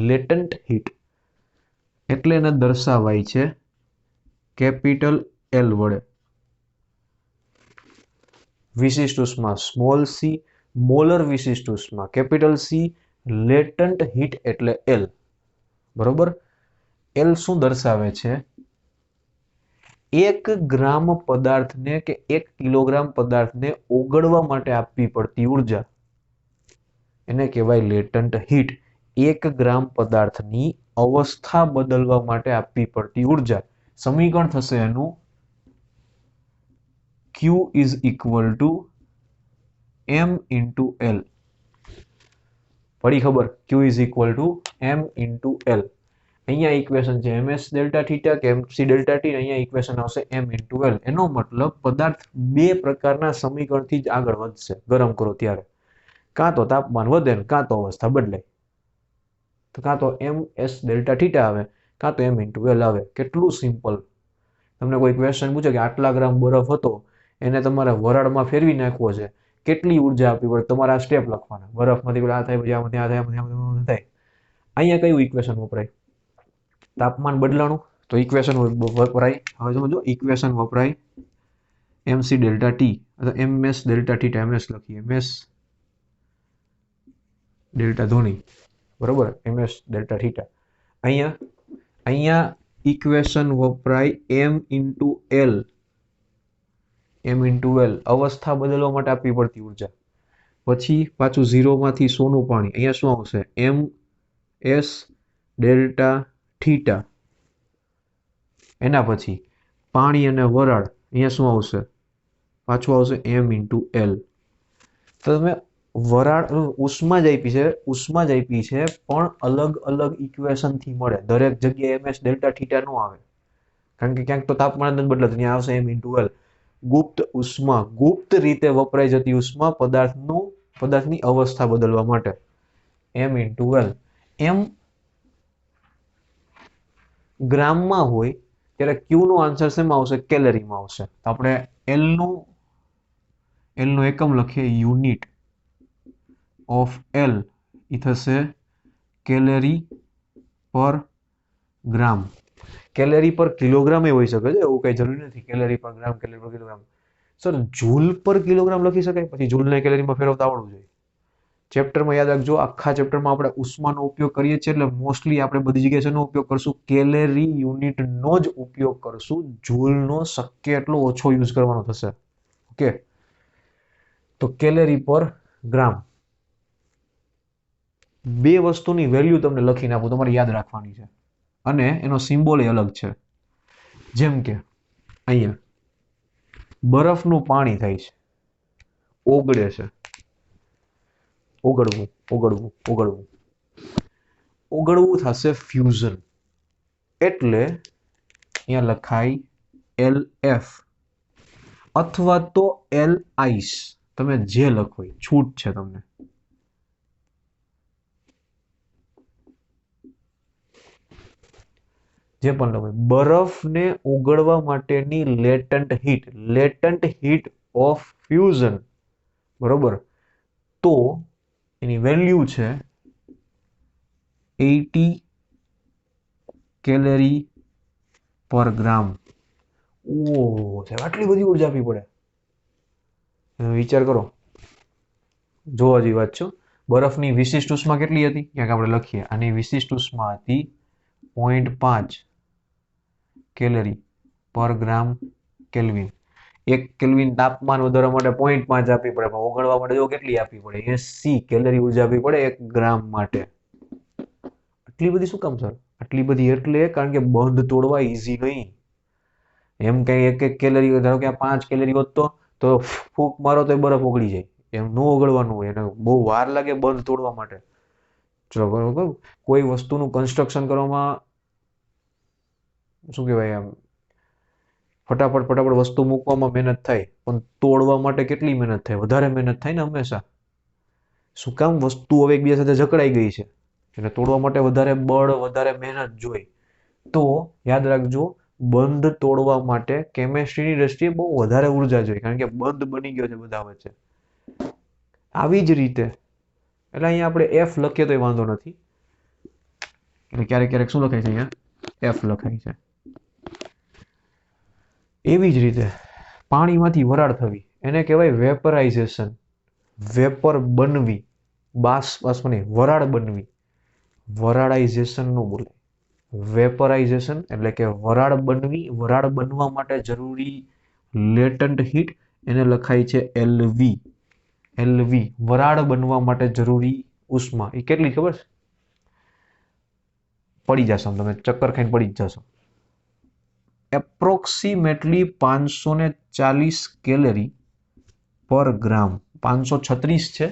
લેટન્ટ હીટ એટલે એને દર્શાવાય છે કેપિટલ એલ વડે. વિશિષ્ટ ઉષ્મા સ્મોલ સી, મોલર વિશિષ્ટ ઉષ્મા કેપિટલ સી, લેટન્ટ હીટ એટલે એલ, બરોબર. એલ શું દર્શાવે છે? 1 ગ્રામ પદાર્થને કે 1 કિલોગ્રામ પદાર્થને ઓગળવા માટે આપવી પડતી ઉર્જા એને કહેવાય લેટન્ટ હીટ. 1 ગ્રામ પદાર્થની અવસ્થા બદલવા માટે આપવી પડતી ઉર્જા. સમીકરણ થશે એનું Q is equal to M into L. પડી ખબર? Q is equal to M into L. અહીંયા ઇક્વેશન છે ms ડેલ્ટા થીટા કે mc ડેલ્ટા ટી, અહીંયા ઇક્વેશન આવશે m into L. એનો મતલબ પદાર્થ બે પ્રકારના સમીકરણથી જ આગળ વધશે ગરમ કરો ત્યારે. કાં તો તાપમાન વધે ને કાં તો અવસ્થા બદલાય. તો કાં તો ms ડેલ્ટા થીટા આવે કાં તો m into L આવે. કેટલું સિમ્પલ. તમને કોઈ ક્વેશ્ચન પૂછે કે આટલા ગ્રામ બરફ હતો એને તમારે વરાળમાં ફેરવી નાખવો છે, કેટલી ઉર્જા આપવી પડે? તમારે આ સ્ટેપ લખવાના. બરફમાંથી આ થાય, પછી આમાં ત્યાં થાય, થાય. અહીંયા કયું ઇક્વેશન વપરાય? તાપમાન બદલાણું, તો ઇક્વેશન વપરાય. હવે સમજો, ઇક્વેશન વપરાય mc ડેલ્ટા ટી અથવા ms ડેલ્ટા થીટા. ms લખીએ, ms ડેલ્ટા ધોની, બરોબર, ms ડેલ્ટા થીટા. અહીંયા ઇક્વેશન વપરાય m into L. m into L અવસ્થા બદલવા માટે આપવી પડતી ઉર્જા. પછી પાછું 0 માંથી 100 નું પાણી, અહીંયા શું આવશે? ms delta theta. એના પછી પાણી અને વરાળ, અહીંયા શું આવશે? પાછું આવશે m into L. તો તમે વરાળ ઉષ્મા જ આપી છે, પણ અલગ અલગ ઇક્વેશન થી મળે. દરેક જગ્યાએ ms ડેલ્ટા થીટા નો આવે, કારણ કે ક્યાંક તો તાપમાન જ બદલાતું, ત્યાં આવશે m into L. ગુપ્ત ઉષ્મા, ગુપ્ત રીતે વપરાઈ જતી ઉષ્મા પદાર્થની અવસ્થા બદલવા માટે m into L. m ગ્રામમાં હોય ત્યારે ક્યુ નો આન્સર શેમાં આવશે? કેલરીમાં આવશે. તો આપણે એલ નો એકમ લખીએ, યુનિટ ઓફ એલ એ થશે કેલરી પર ગ્રામ. કેલરી પર કિલોગ્રામ એ હોઈ શકે છે, એવું કઈ જરૂરી નથી. કેલરી પર ગ્રામ, કેલરી પર કિલોગ્રામ. સર જૂલ પર કિલોગ્રામ લખી શકાય? પછી જૂલને કેલરીમાં ફેરવતા આવડવું જોઈએ. ચેપ્ટરમાં યાદ રાખજો, આખા ચેપ્ટરમાં આપણે ઉષ્માનો ઉપયોગ કરીએ છીએ એટલે મોસ્ટલી આપણે બધી જગ્યાએ શેનો ઉપયોગ કરશું? કેલરી યુનિટનો જ ઉપયોગ કરશું. જૂલનો શક્ય એટલો ઓછો યુઝ કરવાનો થશે. ઓકે, તો કેલરી પર ગ્રામ. બે વસ્તુની વેલ્યુ તમને લખીને આપું, તમારે યાદ રાખવાની છે અને એનો સિમ્બોલ એ અલગ છે. જેમ કે અહીંયા બરફનું પાણી થાય છે, ઓગળે છે, ઓગળવું ઓગળવું ઓગળવું ઓગળવું થશે ફ્યુઝન. એટલે અહીંયા લખાય LF અથવા તો L આઈસ, તમે જે લખો છૂટ છે તમને. જે પણ લખો, બરફને ઓગળવા માટેની લેટન્ટ હીટ ઓફ ફ્યુઝન, બરોબર, તો એની વેલ્યુ છે 80 કેલરી પર ગ્રામ. ઓહ સાહેબ, આટલી બધી ઉર્જા આપવી પડે? વિચાર કરો, જોવા જેવી વાત છે. બરફની વિશિષ્ટ ઉષ્મા કેટલી હતી? ક્યાંક આપણે લખીએ, આની વિશિષ્ટ ઉષ્મા હતી 0.5 કેલરી પર ગ્રામ કેલ્વિન. 1 કેલ્વિન તાપમાન વધારવા માટે 0.5 આપવી પડે, પણ ઓગળવા માટે જો કેટલી આપવી પડે? 80 કેલરી ઉર્જા આપવી પડે 1 ગ્રામ માટે. આટલી બધી શું કામ સર? આટલી બધી એટલે કારણ કે બંધ તોડવા ઈઝી નહીં. એમ કઈ એક કેલરી, ધારો કે આ 5 કેલરી હોત તો ફૂંક મારો તો બરફ ઓગળી જાય. એમ ન ઓગળવાનું હોય, એને બહુ વાર લાગે બંધ તોડવા માટે. ચલો બરોબર, કોઈ વસ્તુનું કન્સ્ટ્રક્શન કરવામાં શું કહેવાય, આમ ફટાફટ વસ્તુ મૂકવામાં મહેનત થાય, પણ તોડવા માટે કેટલી મહેનત થાય? વધારે મહેનત થાય ને હંમેશા. શું કામ? વસ્તુ હવે એકબીજા સાથે જકડાઈ ગઈ છે એટલે તોડવા માટે વધારે બળ, વધારે મહેનત જોઈએ. તો યાદ રાખજો, બંધ તોડવા માટે કેમેસ્ટ્રીની દ્રષ્ટિએ બહુ વધારે ઉર્જા જોઈએ, કારણ કે બંધ બની ગયો છે બધા વચ્ચે. આવી જ રીતે એટલે અહીંયા આપણે F લખીએ તો વાંધો નથી, એટલે ક્યારેક શું લખાય છે? અહીંયા F લખાય છે. એવી જ રીતે પાણીમાંથી વરાળ થવી એને કહેવાય વેપરાઇઝેશન. વેપર બનવી, બાષ્પની વરાળ બનવી, વરાળાઇઝેશન નું બોલે. વેપરાઇઝેશન એટલે કે વરાળ બનવી. વરાળ બનવા માટે જરૂરી લેટન્ટ હીટ એને લખાય છે LV. LV વરાળ બનવા માટે જરૂરી ઉષ્મા એ કેટલી ખબર છે? પડી જશો તમે, ચક્કર ખાઈને પડી જ જશો. એપ્રોક્સિમેટલી 540 કેલરી પર ગ્રામ. 536 છે,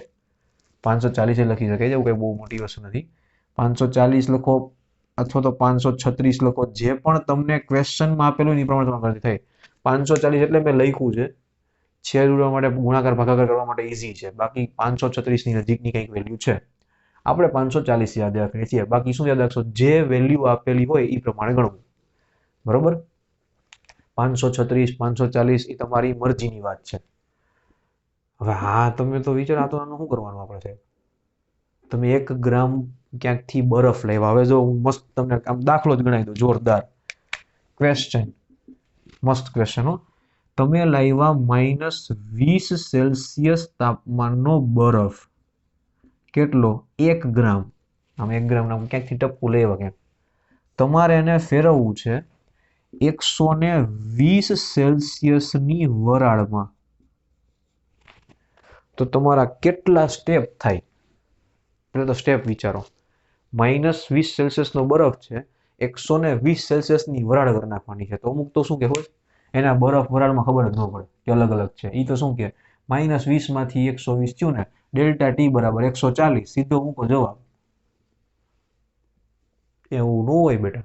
540 લખી શકાય છે, એવું કઈ બહુ મોટી વસ્તુ નથી. 540 લખો અથવા તો 536 લખો, જે પણ તમને ક્વેશ્ચનમાં આપેલું એ પ્રમાણે તમારે ગણતરી થાય. 540 એટલે મેં લખ્યું છે, છેદ ઉડવા માટે, ગુણાકાર ભાગાકાર કરવા માટે ઈઝી છે. બાકી 536 ની નજીકની કંઈક વેલ્યુ છે. આપણે 540 યાદ રાખીએ છીએ, બાકી શું યાદ રાખશો? જે વેલ્યુ આપેલી હોય એ પ્રમાણે ગણવું, બરોબર. 536 540 એ તમારી મરજીની વાત છે. હવે હા, તમે તો વિચાર, આ તો આનું શું કરવાનું આપણે છે? તમે 1 ગ્રામ ક્યાંકથી બરફ લાવ્યા. હવે જો હું મસ્ત તમને આમ દાખલો જ ગણાવી દઉં, જોરદાર ક્વેશ્ચન, મસ્ત ક્વેશ્ચન હો. તમે લાવ્યા -20 સેલ્સિયસ તાપમાનનો બરફ. કેટલો? 1 ગ્રામ. આમ 1 ગ્રામ નામ ક્યાંકથી ટપકું લેવા ક્યાંક. તમારે એને ફેરવવું છે 120 સેલ્સિયસની વરાળમાં. તો તમારા કેટલા સ્ટેપ થાય? એટલે તો સ્ટેપ વિચારો. -20 સેલ્સિયસનો બરફ છે, 120 સેલ્સિયસની વરાળ કરી નાખવાની છે. તો અમુક તો શું કે હોય, એના બરફ વરાળમાં ખબર જ ન પડે કે અલગ અલગ છે. એ તો શું કે -20 માંથી 120 થયું ને, ડેલ્ટા T બરાબર 140, સીધો મૂકો જવાબ. એવું ન હોય બેટા,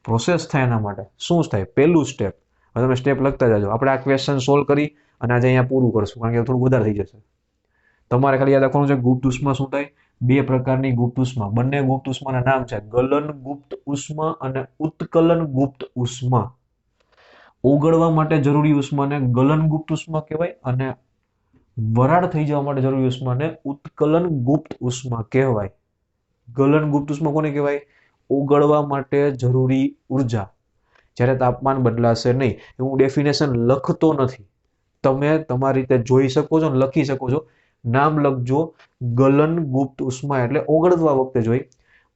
પ્રોસેસ થાય એના માટે. શું થાય? પહેલું સ્ટેપ. હવે તમે સ્ટેપ લખતા જાજો. આપણે આ ક્વેશ્ચન સોલ્વ કરી અને આજે અહીંયા પૂરું કરશું, કારણ કે થોડું વધારે થઈ જશે. તમારે ખાલી યાદ રાખવાનું છે ગુપ્ત ઉષ્મા શું થાય, બે પ્રકારની ગુપ્ત ઉષ્મા, બંને ગુપ્ત ઉષ્માના નામ છે ગલન ગુપ્ત ઉષ્મા અને ઉત્કલન ગુપ્ત ઉષ્મા. ઓગળવા માટે જરૂરી ઉષ્માને ગલન ગુપ્ત ઉષ્મા કહેવાય અને વરાળ થઈ જવા માટે જરૂરી ઉષ્માને ઉત્કલન ગુપ્ત ઉષ્મા કહેવાય. ગલન ગુપ્ત ઉષ્મા કોને કહેવાય? ઓગળવા માટે જરૂરી ઉર્જા જ્યારે તાપમાન બદલાશે નહીં. હું ડેફિનેશન લખતો નથી, તમે તમારી રીતે જોઈ શકો છો, લખી શકો છો. નામ લખજો. ગલન ગુપ્ત ઉષ્મા એટલે ઓગળવા વખતે જોઈ,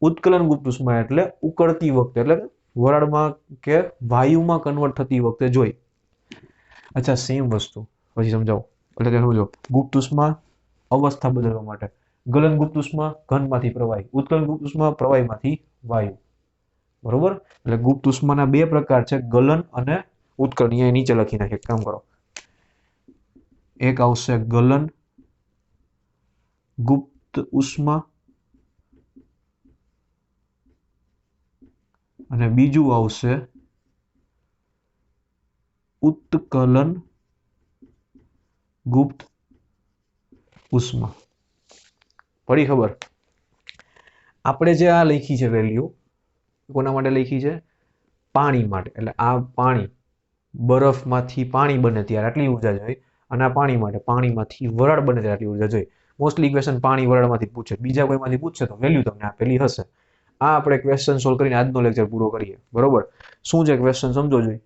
ઉત્કલન ગુપ્ત ઉષ્મા એટલે ઉકળતી વખતે, એટલે વરાળમાં કે વાયુમાં કન્વર્ટ થતી વખતે જોઈ. અચ્છા, સેમ વસ્તુ પછી સમજાવો. એટલે કે સમજો, ગુપ્ત ઉષ્મા અવસ્થા બદલવા માટે, ગલન ગુપ્ત ઉષ્મા ઘનમાંથી પ્રવાહી, ઉત્કલન ગુપ્ત ઉષ્મા પ્રવાહીમાંથી વાયુ. બરોબર? એટલે ગુપ્ત ઉષ્માના બે પ્રકાર છે, ગલન અને ઉત્કલન. અહીંયા નીચે લખી નાખીએ. કામ કરો, એક આવશે ગલન ગુપ્ત ઉષ્મા અને બીજું આવશે ઉત્કલન ગુપ્ત ઉષ્મા. પડી ખબર? આપણે જે આ લખી છે વેલ્યુ, કોના માટે લખી છે? પાણી માટે. એટલે આ પાણી, બરફમાંથી પાણી બને ત્યારે આટલી ઉર્જા જોઈએ, અને આ પાણી માટે, પાણીમાંથી વરાળ બને ત્યારે આટલી ઉર્જા જોઈએ. મોસ્ટલી ક્વેશ્ચન પાણી વરાળમાંથી પૂછે, બીજા કોઈમાંથી પૂછશે તો વેલ્યુ તમને આપેલી હશે. આ આપણે ક્વેશ્ચન સોલ્વ કરીને આજનો લેક્ચર પૂરો કરીએ. બરોબર? શું છે ક્વેશ્ચન સમજો જોઈએ.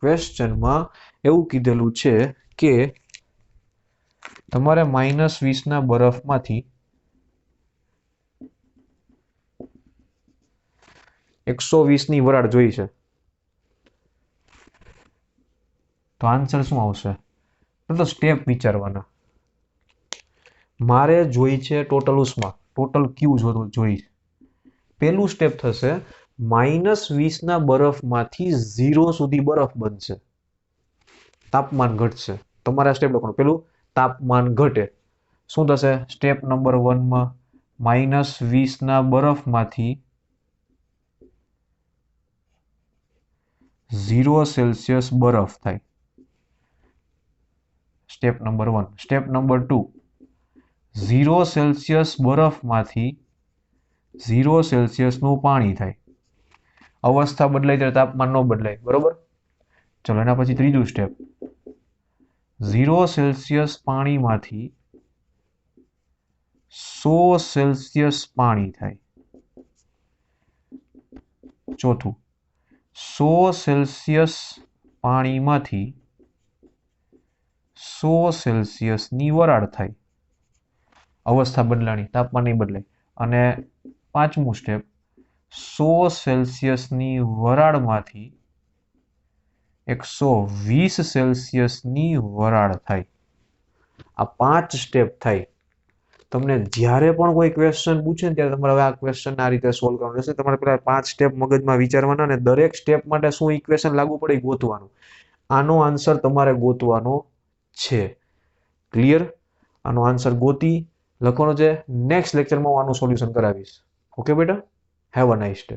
ક્વેશ્ચનમાં એવું કીધેલું છે કે તમારે -20 બરફમાંથી 120 વરાળ જોઈ છે. તો આન્સર શું આવશે? તો સ્ટેપ વિચારવાના. મારે જોઈ છે ટોટલ ઉષ્મા, ટોટલ ક્યુ જોઈ. પહેલું સ્ટેપ થશે -20 બરફમાંથી 0 સુધી બરફ બનશે, તાપમાન ઘટશે. તમારે આ સ્ટેપ લખવાનું. પેલું તાપમાન ઘટે. શું થશે? સ્ટેપ નંબર 1 માં -20 બરફમાંથી 0 સેલ્સિયસ બરફ થાય. Step number 1. Step number 2, 0 Celsius બરફમાંથી 0 સેલ્સિયસનું પાણી થાય. અવસ્થા બદલાય ત્યારે તાપમાન ન બદલાય. બરોબર? ચલો, એના પછી ત્રીજું સ્ટેપ, 0 સેલ્સિયસ પાણીમાંથી 100 સેલ્સિયસ પાણી થાય. ચોથું, 100 સેલ્સિયસ પાણીમાંથી 100 સેલ્સિયસની વરાળ થાય. અવસ્થા બદલાણી, તાપમાન નહીં બદલાય. અને પાંચમું સ્ટેપ, 100 સેલ્સિયસની વરાળમાંથી 120 સેલ્સિયસની વરાળ થાય. આ 5 સ્ટેપ થાય. તમને જ્યારે પણ કોઈ ક્વેશ્ચન પૂછે ને ત્યારે તમારે હવે આ ક્વેશ્ચન આ રીતે સોલ્વ કરવાનું રહેશે. તમારે પેલા 5 સ્ટેપ મગજમાં વિચારવાના અને દરેક સ્ટેપ માટે શું ઇક્વેશન લાગુ પડે ગોતવાનું. આનો આન્સર તમારે ગોતવાનો છે. ક્લિયર? આનો આન્સર ગોતી લખવાનો છે. નેક્સ્ટ લેક્ચરમાં હું આનું સોલ્યુશન કરાવીશ. ઓકે બેટા? Have a nice day.